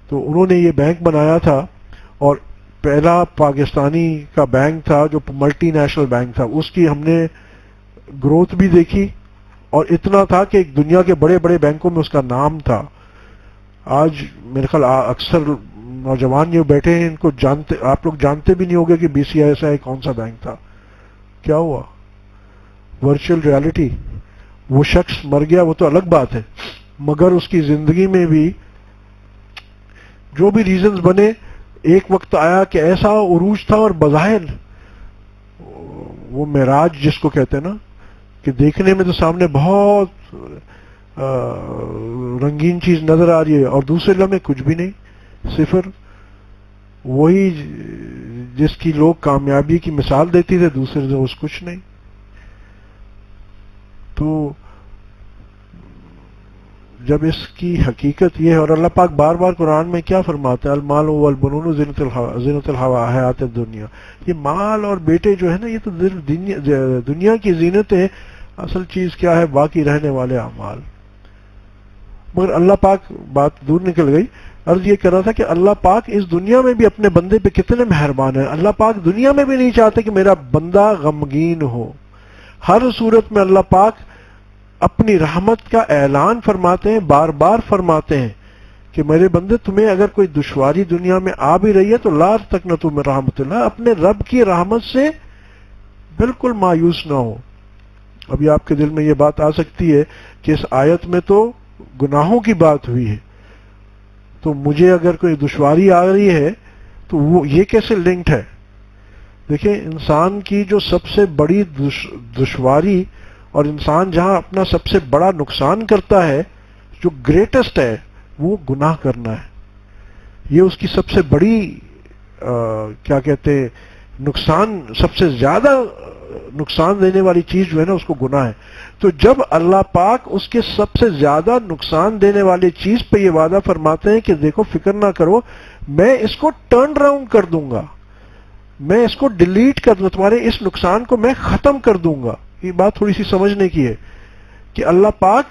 تو انہوں نے یہ بینک بنایا تھا، اور پہلا پاکستانی کا بینک تھا جو ملٹی نیشنل بینک تھا. اس کی ہم نے گروتھ بھی دیکھی، اور اتنا تھا کہ دنیا کے بڑے بڑے بینکوں میں اس کا نام تھا. آج میرے خیال اکثر نوجوان جو بیٹھے ہیں ان کو جانتے، آپ لوگ جانتے بھی نہیں ہوگے کہ BCCI کون سا بینک تھا. کیا ہوا؟ Virtual reality. وہ شخص مر گیا وہ تو الگ بات ہے، مگر اس کی زندگی میں بھی جو بھی ریزنز بنے، ایک وقت آیا کہ ایسا عروج تھا، اور بظاہر وہ معراج جس کو کہتے ہیں نا، کہ دیکھنے میں تو سامنے بہت رنگین چیز نظر آ رہی ہے، اور دوسرے لمحے کچھ بھی نہیں، صفر. وہی جس کی لوگ کامیابی کی مثال دیتی تھے، دوسرے روز کچھ نہیں. تو جب اس کی حقیقت یہ ہے، اور اللہ پاک بار بار قرآن میں کیا فرماتا ہے، المال والبنون زینت الحیات الدنیا. یہ مال اور بیٹے جو ہے نا، یہ تو دنیا کی زینت ہے. اصل چیز کیا ہے؟ باقی رہنے والے اعمال. مگر اللہ پاک، بات دور نکل گئی، عرض یہ کر رہا تھا کہ اللہ پاک اس دنیا میں بھی اپنے بندے پہ کتنے مہربان ہیں. اللہ پاک دنیا میں بھی نہیں چاہتے کہ میرا بندہ غمگین ہو. ہر صورت میں اللہ پاک اپنی رحمت کا اعلان فرماتے ہیں، بار بار فرماتے ہیں کہ میرے بندے تمہیں اگر کوئی دشواری دنیا میں آ بھی رہی ہے تو لا تقنطوا من رحمت اللہ، اپنے رب کی رحمت سے بالکل مایوس نہ ہو. ابھی آپ کے دل میں یہ بات آ سکتی ہے کہ اس آیت میں تو گناہوں کی بات ہوئی ہے، تو مجھے اگر کوئی دشواری آ رہی ہے تو وہ یہ کیسے لنکڈ ہے؟ دیکھیں، انسان کی جو سب سے بڑی دشواری، اور انسان جہاں اپنا سب سے بڑا نقصان کرتا ہے، جو گریٹسٹ ہے، وہ گناہ کرنا ہے. یہ اس کی سب سے بڑی کیا کہتے ہیں، نقصان، سب سے زیادہ نقصان دینے والی چیز جو ہے نا، اس کو گناہ ہے. تو جب اللہ پاک اس کے سب سے زیادہ نقصان دینے والی چیز پہ یہ وعدہ فرماتے ہیں کہ دیکھو فکر نہ کرو، میں اس کو ٹرن راؤنڈ کر دوں گا، میں اس کو ڈیلیٹ کر دوں، تمہارے اس نقصان کو میں ختم کر دوں گا. یہ بات تھوڑی سی سمجھنے کی ہے کہ اللہ پاک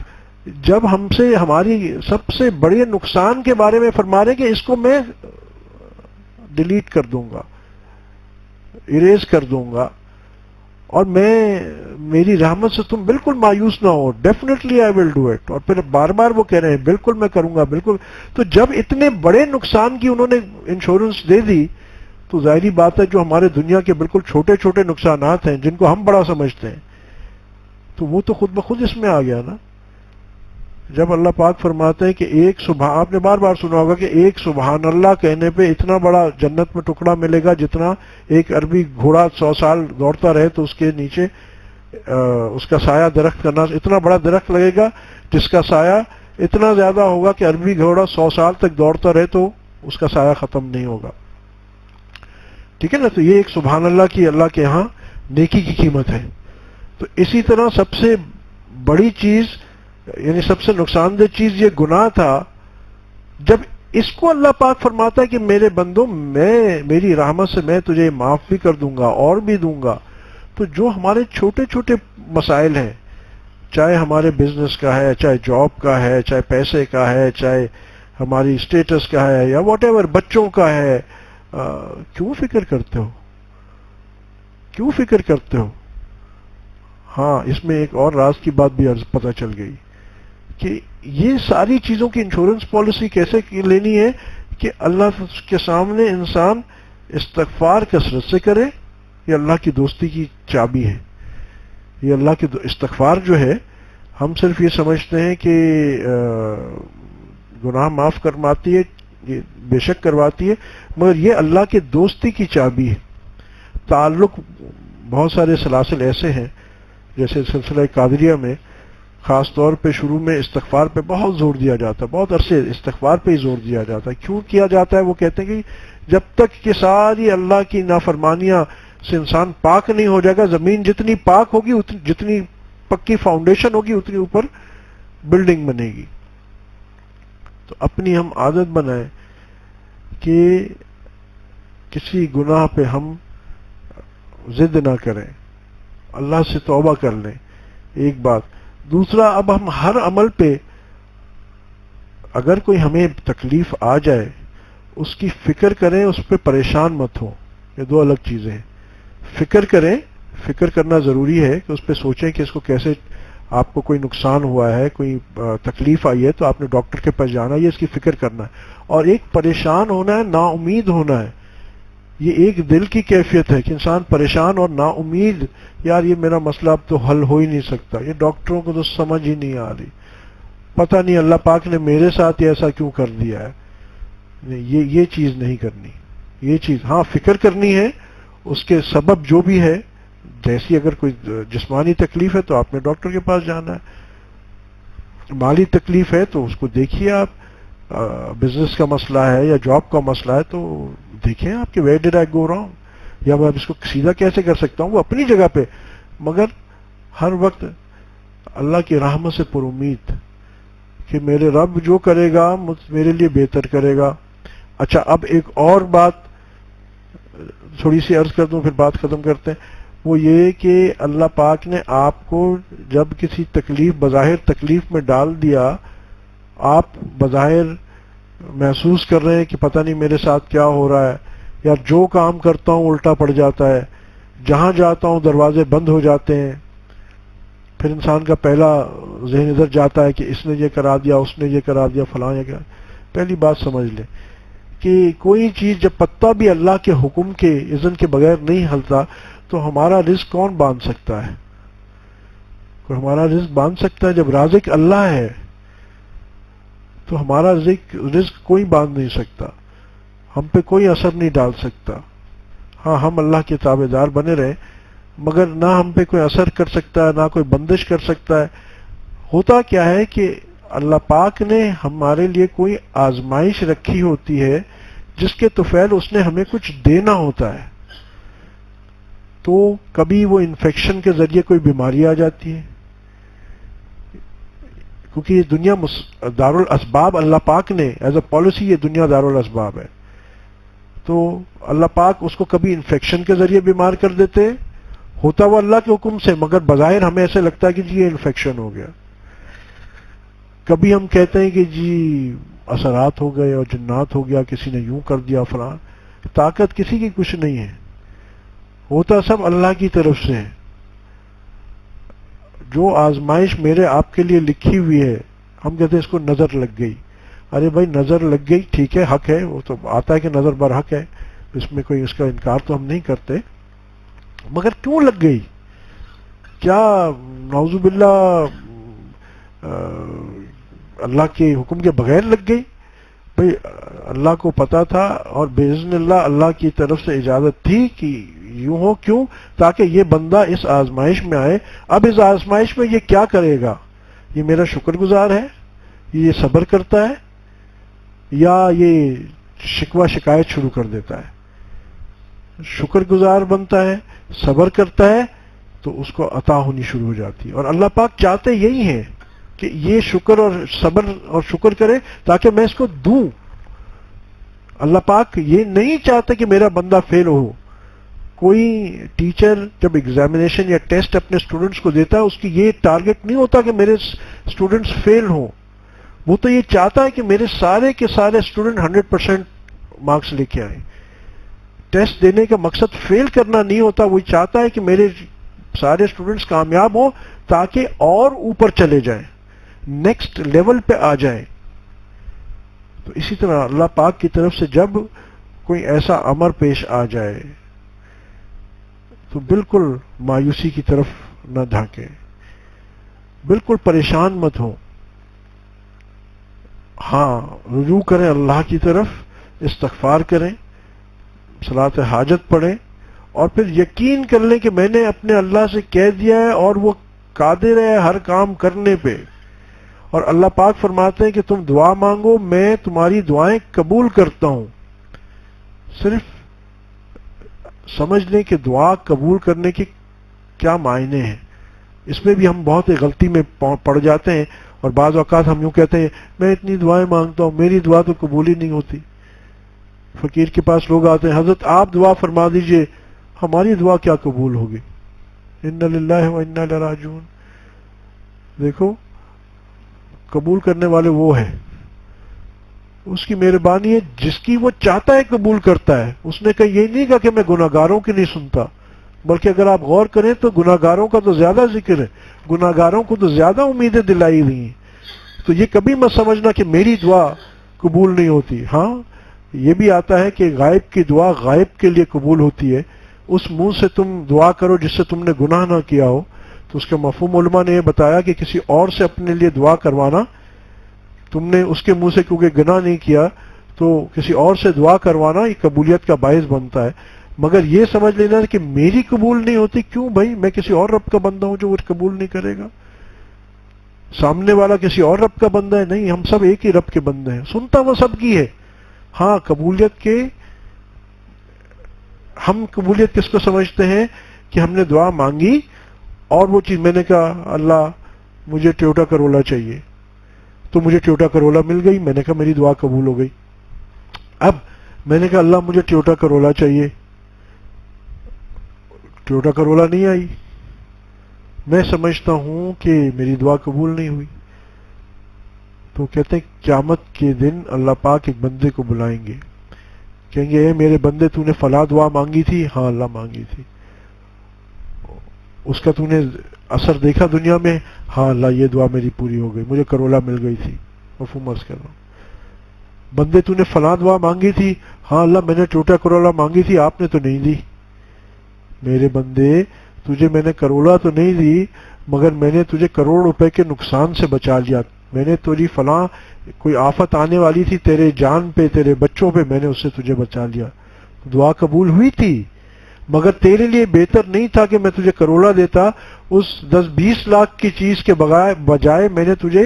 جب ہم سے ہماری سب سے بڑے نقصان کے بارے میں فرما رہے کہ اس کو میں ڈیلیٹ کر دوں گا، اریز کر دوں گا، اور میری رحمت سے تم بالکل مایوس نہ ہو، definitely I will do it. اور پھر بار بار وہ کہہ رہے ہیں بالکل میں کروں گا بالکل. تو جب اتنے بڑے نقصان کی انہوں نے انشورنس دے دی تو ظاہری بات ہے جو ہمارے دنیا کے بالکل چھوٹے چھوٹے نقصانات ہیں جن کو ہم بڑا سمجھتے ہیں تو وہ تو خود بخود اس میں آ گیا نا. جب اللہ پاک فرماتے ہیں کہ ایک سبحان، آپ نے بار بار سنا ہوگا کہ ایک سبحان اللہ کہنے پہ اتنا بڑا جنت میں ٹکڑا ملے گا جتنا ایک عربی گھوڑا 100 سال دوڑتا رہے تو اس کے نیچے اس کا سایہ درخت کرنا، اتنا بڑا درخت لگے گا جس کا سایہ اتنا زیادہ ہوگا کہ عربی گھوڑا 100 سال تک دوڑتا رہے تو اس کا سایہ ختم نہیں ہوگا. ٹھیک ہے نا. تو یہ ایک سبحان اللہ کی اللہ کے ہاں نیکی کی قیمت ہے. تو اسی طرح سب سے بڑی چیز یعنی سب سے نقصان دہ چیز یہ گناہ تھا. جب اس کو اللہ پاک فرماتا ہے کہ میرے بندوں میں میری رحمت سے میں تجھے معاف بھی کر دوں گا اور بھی دوں گا، تو جو ہمارے چھوٹے چھوٹے مسائل ہیں، چاہے ہمارے بزنس کا ہے، چاہے جاب کا ہے، چاہے پیسے کا ہے، چاہے ہماری اسٹیٹس کا ہے یا واٹ ایور، بچوں کا ہے، کیوں فکر کرتے ہو؟ کیوں فکر کرتے ہو؟ ہاں اس میں ایک اور راز کی بات بھی پتہ چل گئی کہ یہ ساری چیزوں کی انشورنس پالیسی کیسے لینی ہے کہ اللہ کے سامنے انسان استغفار کثرت سے کرے. یہ اللہ کی دوستی کی چابی ہے. یہ اللہ کی استغفار جو ہے ہم صرف یہ سمجھتے ہیں کہ گناہ معاف کرواتی ہے، یہ بے شک کرواتی ہے، مگر یہ اللہ کے دوستی کی چابی ہے. تعلق بہت سارے سلاسل ایسے ہیں جیسے سلسلہ قادریہ میں خاص طور پہ شروع میں استغفار پہ بہت زور دیا جاتا ہے، بہت عرصے استغفار پہ ہی زور دیا جاتا ہے. کیوں کیا جاتا ہے؟ وہ کہتے ہیں کہ جب تک کہ ساری اللہ کی نافرمانیاں سے انسان پاک نہیں ہو جائے گا، زمین جتنی پاک ہوگی جتنی پکی فاؤنڈیشن ہوگی اتنی اوپر بلڈنگ بنے گی. تو اپنی ہم عادت بنائیں کہ کسی گناہ پہ ہم ضد نہ کریں، اللہ سے توبہ کر لیں. ایک بات. دوسرا، اب ہم ہر عمل پہ اگر کوئی ہمیں تکلیف آ جائے اس کی فکر کریں، اس پہ پریشان مت ہو. یہ دو الگ چیزیں ہیں. فکر کریں، فکر کرنا ضروری ہے کہ اس پہ سوچیں کہ اس کو کیسے، آپ کو کوئی نقصان ہوا ہے، کوئی تکلیف آئی ہے تو آپ نے ڈاکٹر کے پاس جانا ہے، یہ اس کی فکر کرنا ہے. اور ایک پریشان ہونا ہے، نا امید ہونا ہے. یہ ایک دل کی کیفیت ہے کہ انسان پریشان اور نا امید، یار یہ میرا مسئلہ اب تو حل ہو ہی نہیں سکتا، یہ ڈاکٹروں کو تو سمجھ ہی نہیں آ رہی، پتہ نہیں اللہ پاک نے میرے ساتھ ایسا کیوں کر دیا ہے. یہ چیز نہیں کرنی. یہ چیز ہاں فکر کرنی ہے، اس کے سبب جو بھی ہے، جیسی اگر کوئی جسمانی تکلیف ہے تو آپ نے ڈاکٹر کے پاس جانا ہے، مالی تکلیف ہے تو اس کو دیکھیے آپ، بزنس کا مسئلہ ہے یا جاب کا مسئلہ ہے تو دیکھیں آپ کہ where dead I go wrong, یا میں اس کو سیدھا کیسے کر سکتا ہوں. وہ اپنی جگہ پہ، مگر ہر وقت اللہ کی رحمت سے پر امید کہ میرے رب جو کرے گا میرے لیے بہتر کرے گا. اچھا اب ایک اور بات تھوڑی سی عرض کر دوں پھر بات ختم کرتے ہیں. وہ یہ کہ اللہ پاک نے آپ کو جب کسی تکلیف، بظاہر تکلیف میں ڈال دیا، آپ بظاہر محسوس کر رہے ہیں کہ پتہ نہیں میرے ساتھ کیا ہو رہا ہے، یا جو کام کرتا ہوں الٹا پڑ جاتا ہے، جہاں جاتا ہوں دروازے بند ہو جاتے ہیں. پھر انسان کا پہلا ذہن ادھر جاتا ہے کہ اس نے یہ کرا دیا، اس نے یہ کرا دیا، فلاں یہ کرا. پہلی بات سمجھ لیں کہ کوئی چیز جب پتہ بھی اللہ کے حکم کے اذن کے بغیر نہیں ہلتا تو ہمارا رزق کون باندھ سکتا ہے؟ کوئی ہمارا رزق باندھ سکتا ہے؟ جب رازق اللہ ہے تو ہمارا رزق کوئی باندھ نہیں سکتا، ہم پہ کوئی اثر نہیں ڈال سکتا. ہاں ہم اللہ کے تابع دار بنے رہیں، مگر نہ ہم پہ کوئی اثر کر سکتا ہے، نہ کوئی بندش کر سکتا ہے. ہوتا کیا ہے کہ اللہ پاک نے ہمارے لیے کوئی آزمائش رکھی ہوتی ہے جس کے طفیل اس نے ہمیں کچھ دینا ہوتا ہے. تو کبھی وہ انفیکشن کے ذریعے کوئی بیماری آ جاتی ہے، کیونکہ یہ دنیا دارالاسباب اللہ پاک نے ایز اے پالیسی، یہ دنیا دارالاسباب ہے. تو اللہ پاک اس کو کبھی انفیکشن کے ذریعے بیمار کر دیتے، ہوتا وہ اللہ کے حکم سے، مگر بظاہر ہمیں ایسے لگتا ہے کہ جی یہ انفیکشن ہو گیا. کبھی ہم کہتے ہیں کہ جی اثرات ہو گئے اور جنات ہو گیا، کسی نے یوں کر دیا فلاں. طاقت کسی کی کچھ نہیں ہے، ہوتا سب اللہ کی طرف سے ہے. جو آزمائش میرے آپ کے لیے لکھی ہوئی ہے، ہم کہتے ہیں اس کو نظر لگ گئی. ارے بھائی نظر لگ گئی ٹھیک ہے، حق ہے، وہ تو آتا ہے کہ نظر بر حق ہے، اس میں کوئی اس کا انکار تو ہم نہیں کرتے، مگر کیوں لگ گئی؟ کیا نعوذ باللہ اللہ کے حکم کے بغیر لگ گئی؟ بھئی اللہ کو پتا تھا اور باذن اللہ اللہ کی طرف سے اجازت تھی کہ یوں ہو. کیوں؟ تاکہ یہ بندہ اس آزمائش میں آئے. اب اس آزمائش میں یہ کیا کرے گا؟ یہ میرا شکر گزار ہے، یہ صبر کرتا ہے، یا یہ شکوہ شکایت شروع کر دیتا ہے؟ شکر گزار بنتا ہے، صبر کرتا ہے، تو اس کو عطا ہونی شروع ہو جاتی ہے. اور اللہ پاک چاہتے یہی ہیں کہ یہ شکر اور صبر اور شکر کرے تاکہ میں اس کو دوں. اللہ پاک یہ نہیں چاہتے کہ میرا بندہ فیل ہو. کوئی ٹیچر جب ایگزامینیشن یا ٹیسٹ اپنے اسٹوڈنٹس کو دیتا ہے، اس کی یہ ٹارگٹ نہیں ہوتا کہ میرے اسٹوڈنٹس فیل ہوں. وہ تو یہ چاہتا ہے کہ میرے سارے کے سارے اسٹوڈنٹ 100% مارکس لے کے آئیں. ٹیسٹ دینے کا مقصد فیل کرنا نہیں ہوتا، وہ چاہتا ہے کہ میرے سارے اسٹوڈنٹس کامیاب ہوں تاکہ اور اوپر چلے جائیں، نیکسٹ لیول پہ آ جائیں. تو اسی طرح اللہ پاک کی طرف سے جب کوئی ایسا امر پیش آ جائے تو بالکل مایوسی کی طرف نہ دھاکیں، بالکل پریشان مت ہوں. ہاں رجوع کریں اللہ کی طرف، استغفار کریں، صلاۃ حاجت پڑھیں، اور پھر یقین کر لیں کہ میں نے اپنے اللہ سے کہہ دیا ہے اور وہ قادر ہے ہر کام کرنے پہ. اور اللہ پاک فرماتے ہیں کہ تم دعا مانگو میں تمہاری دعائیں قبول کرتا ہوں. صرف سمجھ لیں کہ دعا قبول کرنے کے کیا معنی ہیں. اس میں بھی ہم بہت غلطی میں پڑ جاتے ہیں، اور بعض اوقات ہم یوں کہتے ہیں میں اتنی دعائیں مانگتا ہوں میری دعا تو قبول ہی نہیں ہوتی. فقیر کے پاس لوگ آتے ہیں، حضرت آپ دعا فرما دیجئے، ہماری دعا کیا قبول ہوگی؟ ان للہ و انا الیہ راجعون. دیکھو قبول کرنے والے وہ ہیں، اس کی مہربانی ہے، جس کی وہ چاہتا ہے قبول کرتا ہے. اس نے کہا یہ نہیں کہا کہ میں گناہگاروں کی نہیں سنتا، بلکہ اگر آپ غور کریں تو گناہگاروں کا تو زیادہ ذکر ہے، گناہگاروں کو تو زیادہ امیدیں دلائی ہوئی ہیں. تو یہ کبھی مت سمجھنا کہ میری دعا قبول نہیں ہوتی. ہاں یہ بھی آتا ہے کہ غائب کی دعا غائب کے لیے قبول ہوتی ہے. اس منہ سے تم دعا کرو جس سے تم نے گناہ نہ کیا ہو، تو اس کا مفہوم علماء نے یہ بتایا کہ کسی اور سے اپنے لیے دعا کروانا، تم نے اس کے منہ سے کیونکہ گناہ نہیں کیا تو کسی اور سے دعا کروانا یہ قبولیت کا باعث بنتا ہے. مگر یہ سمجھ لینا کہ میری قبول نہیں ہوتی، کیوں بھائی میں کسی اور رب کا بندہ ہوں جو وہ قبول نہیں کرے گا. سامنے والا کسی اور رب کا بندہ ہے؟ نہیں، ہم سب ایک ہی رب کے بندے ہیں، سنتا وہ سب کی ہے. ہاں قبولیت کے ہم قبولیت کس کو سمجھتے ہیں کہ ہم نے دعا مانگی اور وہ چیز، میں نے کہا اللہ مجھے ٹویوٹا کرولا چاہیے تو مجھے ٹویوٹا کرولا مل گئی، میں نے کہا میری دعا قبول ہو گئی. اب میں نے کہا اللہ مجھے ٹویوٹا کرولا چاہیے، ٹویوٹا کرولا نہیں آئی، میں سمجھتا ہوں کہ میری دعا قبول نہیں ہوئی. تو کہتے ہیں قیامت کے دن اللہ پاک ایک بندے کو بلائیں گے، کہیں گے اے میرے بندے تو نے فلاں دعا مانگی تھی؟ ہاں اللہ مانگی تھی. اس کا تو نے اثر دیکھا دنیا میں؟ ہاں اللہ یہ دعا میری پوری ہو گئی، مجھے کرولا مل گئی تھی. مفہوم عرض کر رہا ہوں. بندے تو نے فلاں دعا مانگی تھی؟ ہاں اللہ میں نے ٹوٹا کرولا مانگی تھی، آپ نے تو نہیں دی. میرے بندے تجھے میں نے کرولا تو نہیں دی، مگر میں نے تجھے کروڑ روپے کے نقصان سے بچا لیا. میں نے تجھے فلاں کوئی آفت آنے والی تھی تیرے جان پہ تیرے بچوں پہ، میں نے اس سے تجھے بچا لیا. دعا قبول ہوئی تھی، مگر تیرے لیے بہتر نہیں تھا کہ میں تجھے کروڑا دیتا. اس 10-20 لاکھ کی چیز کے بجائے میں نے تجھے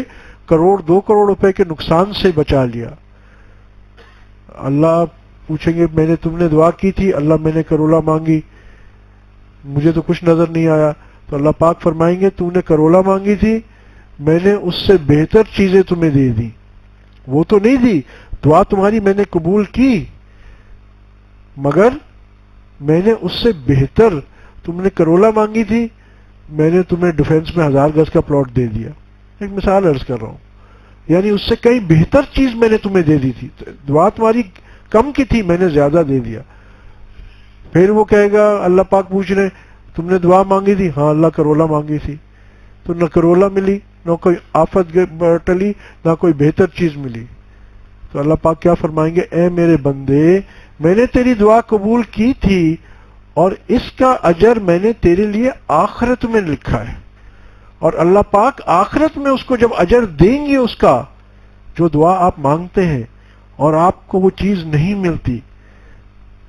کروڑ 2 کروڑ روپے کے نقصان سے بچا لیا. اللہ پوچھیں گے میں نے تم نے دعا کی تھی؟ اللہ میں نے کرولا مانگی، مجھے تو کچھ نظر نہیں آیا. تو اللہ پاک فرمائیں گے تو نے کرولا مانگی تھی، میں نے اس سے بہتر چیزیں تمہیں دے دی. وہ تو نہیں دی، دعا تمہاری میں نے قبول کی، مگر میں نے اس سے بہتر، تم نے کرولا مانگی تھی میں نے تمہیں ڈیفینس میں 1000 گز کا پلاٹ دے دیا. ایک مثال عرض کر رہا ہوں، یعنی اس سے کئی بہتر چیز میں نے تمہیں دے دی تھی. دعا تمہاری کم کی تھی، میں نے زیادہ دے دیا. پھر وہ کہے گا اللہ پاک پوچھ رہے تم نے دعا مانگی تھی؟ ہاں اللہ کرولا مانگی تھی. تو نہ کرولا ملی، نہ کوئی آفت ٹلی، نہ کوئی بہتر چیز ملی. تو اللہ پاک کیا فرمائیں گے؟ اے میرے بندے، میں نے تیری دعا قبول کی تھی اور اس کا اجر میں نے تیرے لیے آخرت میں لکھا ہے. اور اللہ پاک آخرت میں اس کو جب اجر دیں گے اس کا، جو دعا آپ مانگتے ہیں اور آپ کو وہ چیز نہیں ملتی،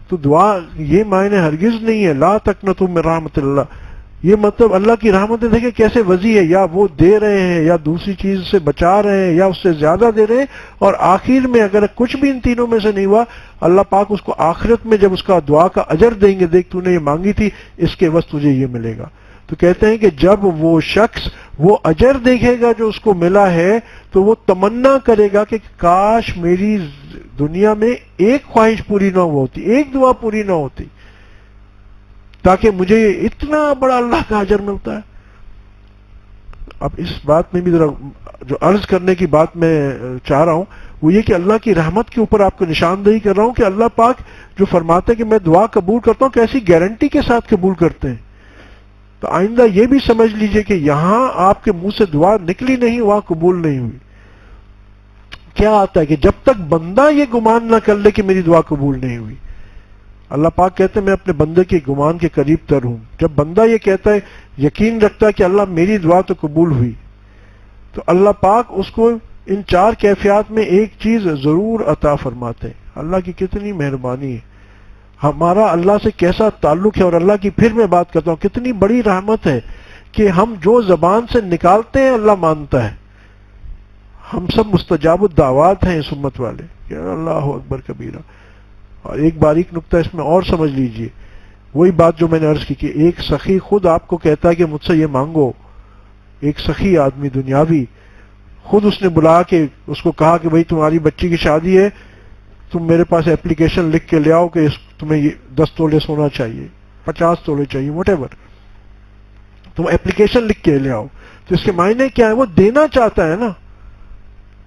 تو دعا یہ معنی ہرگز نہیں ہے لا تقنطوا من رحمت اللہ. یہ مطلب اللہ کی رحمتیں دیکھیں کیسے وسیع ہے، یا وہ دے رہے ہیں یا دوسری چیز سے بچا رہے ہیں یا اس سے زیادہ دے رہے ہیں، اور آخر میں اگر کچھ بھی ان تینوں میں سے نہیں ہوا، اللہ پاک اس کو آخرت میں جب اس کا دعا کا اجر دیں گے، دیکھ تو نے یہ مانگی تھی، اس کے عوض تجھے یہ ملے گا. تو کہتے ہیں کہ جب وہ شخص وہ اجر دیکھے گا جو اس کو ملا ہے، تو وہ تمنا کرے گا کہ کاش میری دنیا میں ایک خواہش پوری نہ ہوتی، ایک دعا پوری نہ ہوتی، تاکہ مجھے اتنا بڑا اللہ کا اجر ملتا ہے. اب اس بات میں بھی ذرا جو عرض کرنے کی بات میں چاہ رہا ہوں وہ یہ کہ اللہ کی رحمت کے اوپر آپ کو نشاندہی کر رہا ہوں کہ اللہ پاک جو فرماتے ہیں کہ میں دعا قبول کرتا ہوں، کیسی گارنٹی کے ساتھ قبول کرتے ہیں. تو آئندہ یہ بھی سمجھ لیجئے کہ یہاں آپ کے منہ سے دعا نکلی نہیں، وہاں قبول نہیں ہوئی. کیا آتا ہے کہ جب تک بندہ یہ گمان نہ کر لے کہ میری دعا قبول نہیں ہوئی، اللہ پاک کہتے ہیں میں اپنے بندے کے گمان کے قریب تر ہوں. جب بندہ یہ کہتا ہے، یقین رکھتا ہے کہ اللہ میری دعا تو قبول ہوئی، تو اللہ پاک اس کو ان 4 کیفیات میں ایک چیز ضرور عطا فرماتے ہیں. اللہ کی کتنی مہربانی ہے، ہمارا اللہ سے کیسا تعلق ہے. اور اللہ کی پھر میں بات کرتا ہوں کتنی بڑی رحمت ہے کہ ہم جو زبان سے نکالتے ہیں اللہ مانتا ہے. ہم سب مستجاب الدعوات ہیں اس امت والے. یا اللہ اکبر کبیرہ. اور ایک باریک نقطہ اس میں اور سمجھ لیجئے، وہی بات جو میں نے عرض کی کہ ایک سخی خود آپ کو کہتا ہے کہ مجھ سے یہ مانگو. ایک سخی آدمی دنیاوی خود اس نے بلا کے اس کو کہا کہ بھئی تمہاری بچی کی شادی ہے، تم میرے پاس اپلیکیشن لکھ کے لے آؤ کہ تمہیں 10 تولے سونا چاہیے، 50 تولے چاہیے، واٹ ایور، تم اپلیکیشن لکھ کے لے آؤ. تو اس کے معنی کیا ہے؟ وہ دینا چاہتا ہے نا،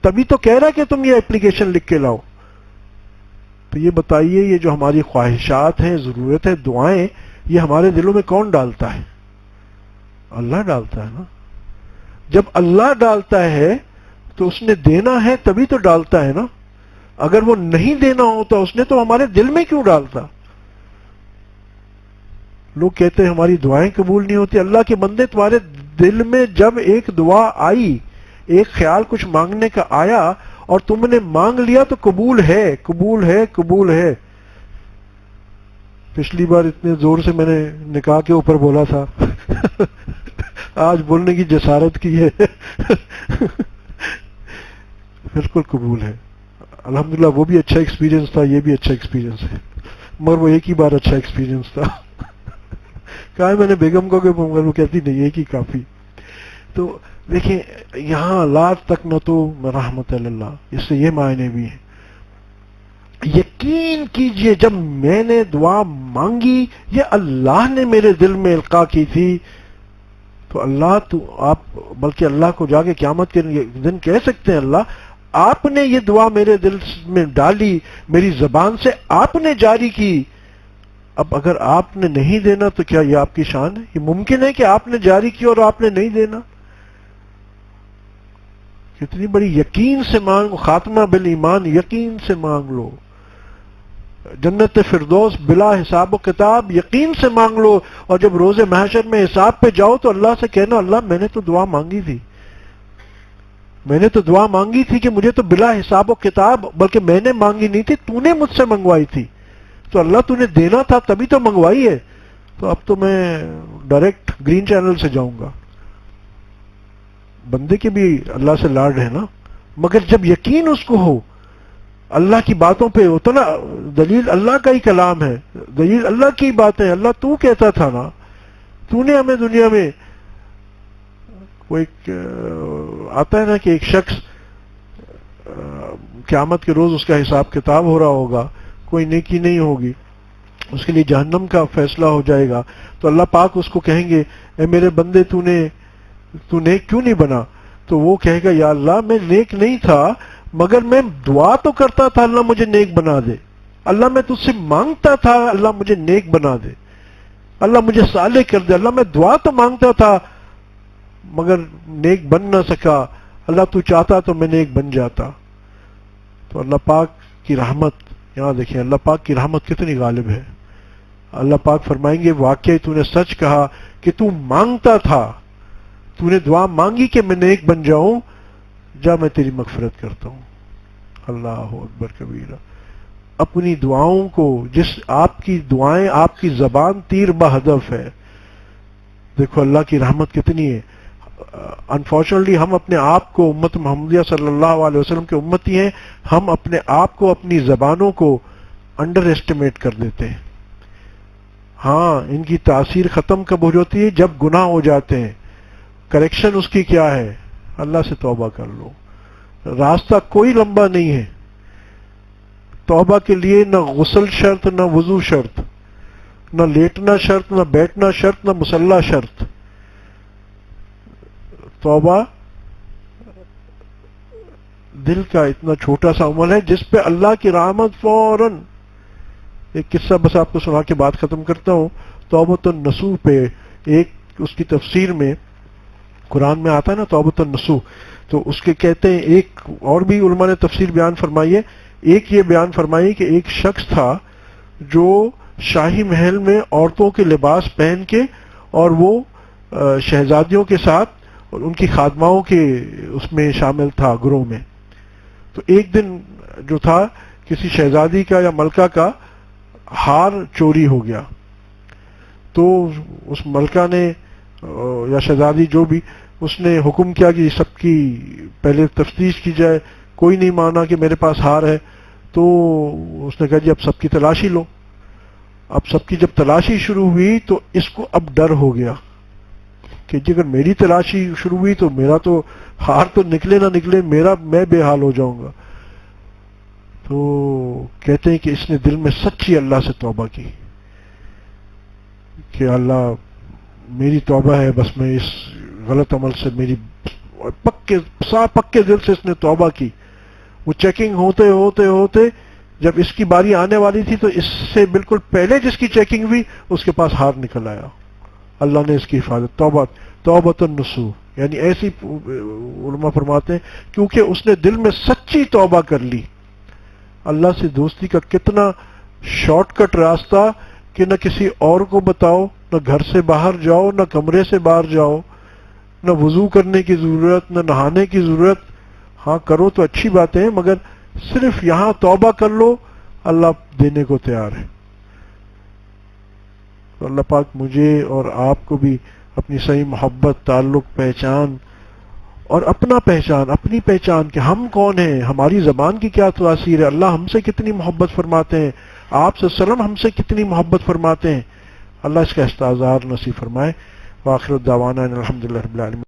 تبھی تو کہہ رہا کہ تم یہ اپلیکیشن لکھ کے لاؤ. تو یہ بتائیے، یہ جو ہماری خواہشات ہیں، ضرورت ہے، دعائیں، یہ ہمارے دلوں میں کون ڈالتا ہے؟ اللہ ڈالتا ہے نا. جب اللہ ڈالتا ہے تو اس نے دینا ہے تبھی تو ڈالتا ہے نا. اگر وہ نہیں دینا ہوتا اس نے تو ہمارے دل میں کیوں ڈالتا؟ لوگ کہتے ہیں ہماری دعائیں قبول نہیں ہوتی. اللہ کے بندے، تمہارے دل میں جب ایک دعا آئی، ایک خیال کچھ مانگنے کا آیا اور تم نے مانگ لیا تو قبول ہے، قبول ہے، قبول ہے. پچھلی بار اتنے زور سے میں نے نکاح کے اوپر بولا تھا آج بولنے کی جسارت کی ہے بالکل قبول ہے الحمدللہ. وہ بھی اچھا ایکسپیرینس تھا، یہ بھی اچھا ایکسپیرینس ہے، مگر وہ ایک ہی بار اچھا ایکسپیرینس تھا کہا میں نے بیگم کو کہ وہ کہتی نہیں ایک ہی کافی. تو دیکھیں یہاں لا تقنطوا من رحمت اللہ، اس سے یہ معنی بھی ہیں. یقین کیجئے جب میں نے دعا مانگی، یہ اللہ نے میرے دل میں القاء کی تھی. تو اللہ آپ بلکہ اللہ کو جا کے قیامت کے دن کہہ سکتے ہیں اللہ آپ نے یہ دعا میرے دل میں ڈالی، میری زبان سے آپ نے جاری کی. اب اگر آپ نے نہیں دینا تو کیا یہ آپ کی شان ہے؟ یہ ممکن ہے کہ آپ نے جاری کی اور آپ نے نہیں دینا؟ کتنی بڑی یقین سے مانگو، خاتمہ بالایمان، یقین سے مانگ لو. جنت فردوس بلا حساب و کتاب یقین سے مانگ لو. اور جب روز محشر میں حساب پہ جاؤ تو اللہ سے کہنا اللہ میں نے تو دعا مانگی تھی، میں نے تو دعا مانگی تھی کہ مجھے تو بلا حساب و کتاب، بلکہ میں نے مانگی نہیں تھی، تو نے مجھ سے منگوائی تھی. تو اللہ تو نے دینا تھا تبھی تو منگوائی ہے. تو اب تو میں ڈائریکٹ گرین چینل سے جاؤں گا. بندے کے بھی اللہ سے لاڈ ہے نا، مگر جب یقین اس کو ہو اللہ کی باتوں پہ ہوتا نا، دلیل اللہ کا ہی کلام ہے، دلیل اللہ کی باتیں. اللہ تو کہتا تھا نا، تو نے ہمیں دنیا میں وہ ایک آتا ہے نا کہ ایک شخص قیامت کے روز اس کا حساب کتاب ہو رہا ہوگا، کوئی نیکی نہیں ہوگی، اس کے لیے جہنم کا فیصلہ ہو جائے گا. تو اللہ پاک اس کو کہیں گے اے میرے بندے تو نیک کیوں نہیں بنا؟ تو وہ کہے گا یا اللہ میں نیک نہیں تھا، مگر میں دعا تو کرتا تھا اللہ مجھے نیک بنا دے. اللہ میں تجھ سے مانگتا تھا اللہ مجھے نیک بنا دے، اللہ مجھے صالح کر دے. اللہ میں دعا تو مانگتا تھا مگر نیک بن نہ سکا، اللہ تو چاہتا تو میں نیک بن جاتا. تو اللہ پاک کی رحمت، یہاں دیکھیں اللہ پاک کی رحمت کتنی غالب ہے. اللہ پاک فرمائیں گے واقعی تو نے سچ کہا کہ تو مانگتا تھا، تو نے دعا مانگی کہ میں نیک بن جاؤں، جا میں تیری مغفرت کرتا ہوں. اللہ اکبر کبیرہ. اپنی دعاؤں کو، جس آپ کی دعائیں، آپ کی زبان تیر بہدف ہے. دیکھو اللہ کی رحمت کتنی ہے. انفارچونیٹلی ہم اپنے آپ کو، امت محمدیہ صلی اللہ علیہ وسلم کے امتی ہیں، ہم اپنے آپ کو، اپنی زبانوں کو انڈر ایسٹیمیٹ کر دیتے ہیں. ہاں ان کی تاثیر ختم کب ہو جاتی ہے؟ جب گناہ ہو جاتے ہیں. کریکشن اس کی کیا ہے؟ اللہ سے توبہ کر لو. راستہ کوئی لمبا نہیں ہے. توبہ کے لیے نہ غسل شرط، نہ وضو شرط، نہ لیٹنا شرط، نہ بیٹھنا شرط، نہ مصلی شرط. توبہ دل کا اتنا چھوٹا سا عمل ہے جس پہ اللہ کی رحمت فوراً. ایک قصہ بس آپ کو سنا کے بات ختم کرتا ہوں. توبۃ النصوح پہ ایک اس کی تفسیر میں قرآن میں آتا ہے نا توبۃ النصوح، تو اس کے کہتے ہیں، ایک اور بھی علماء نے تفسیر بیان فرمائی ہے. ایک یہ بیان فرمائی کہ ایک شخص تھا جو شاہی محل میں عورتوں کے لباس پہن کے، اور وہ شہزادیوں کے ساتھ اور ان کی خادماؤں کے اس میں شامل تھا، گروہ میں. تو ایک دن جو تھا کسی شہزادی کا یا ملکہ کا ہار چوری ہو گیا. تو اس ملکہ نے یا شہزادی جو بھی، اس نے حکم کیا کہ سب کی پہلے تفتیش کی جائے. کوئی نہیں مانا کہ میرے پاس ہار ہے. تو اس نے کہا جی اب سب کی تلاشی لو. اب سب کی جب تلاشی شروع ہوئی تو اس کو اب ڈر ہو گیا کہ جی اگر میری تلاشی شروع ہوئی تو میرا تو ہار تو نکلے نہ نکلے، میں بے حال ہو جاؤں گا. تو کہتے ہیں کہ اس نے دل میں سچی اللہ سے توبہ کی کہ اللہ میری توبہ ہے، بس میں اس غلط عمل سے، میری پکے دل سے اس نے توبہ کی. وہ چیکنگ ہوتے ہوتے ہوتے جب اس کی باری آنے والی تھی تو اس سے بالکل پہلے جس کی چیکنگ ہوئی اس کے پاس ہار نکل آیا. اللہ نے اس کی حفاظت. توبۃ النصوح یعنی ایسی، علماء فرماتے ہیں کیونکہ اس نے دل میں سچی توبہ کر لی. اللہ سے دوستی کا کتنا شارٹ کٹ راستہ کہ نہ کسی اور کو بتاؤ، نہ گھر سے باہر جاؤ، نہ کمرے سے باہر جاؤ، نہ وضو کرنے کی ضرورت، نہ نہانے کی ضرورت. ہاں کرو تو اچھی بات ہے، مگر صرف یہاں توبہ کر لو، اللہ دینے کو تیار ہے. تو اللہ پاک مجھے اور آپ کو بھی اپنی صحیح محبت، تعلق، پہچان اور اپنی پہچان کہ ہم کون ہیں، ہماری زبان کی کیا تاثیر ہے، اللہ ہم سے کتنی محبت فرماتے ہیں، آپ صلی اللہ علیہ وسلم ہم سے کتنی محبت فرماتے ہیں. اللہ اس کا استحضار نصیب فرمائے. وآخر الدعوانا ان الحمدللہ رب العالمین.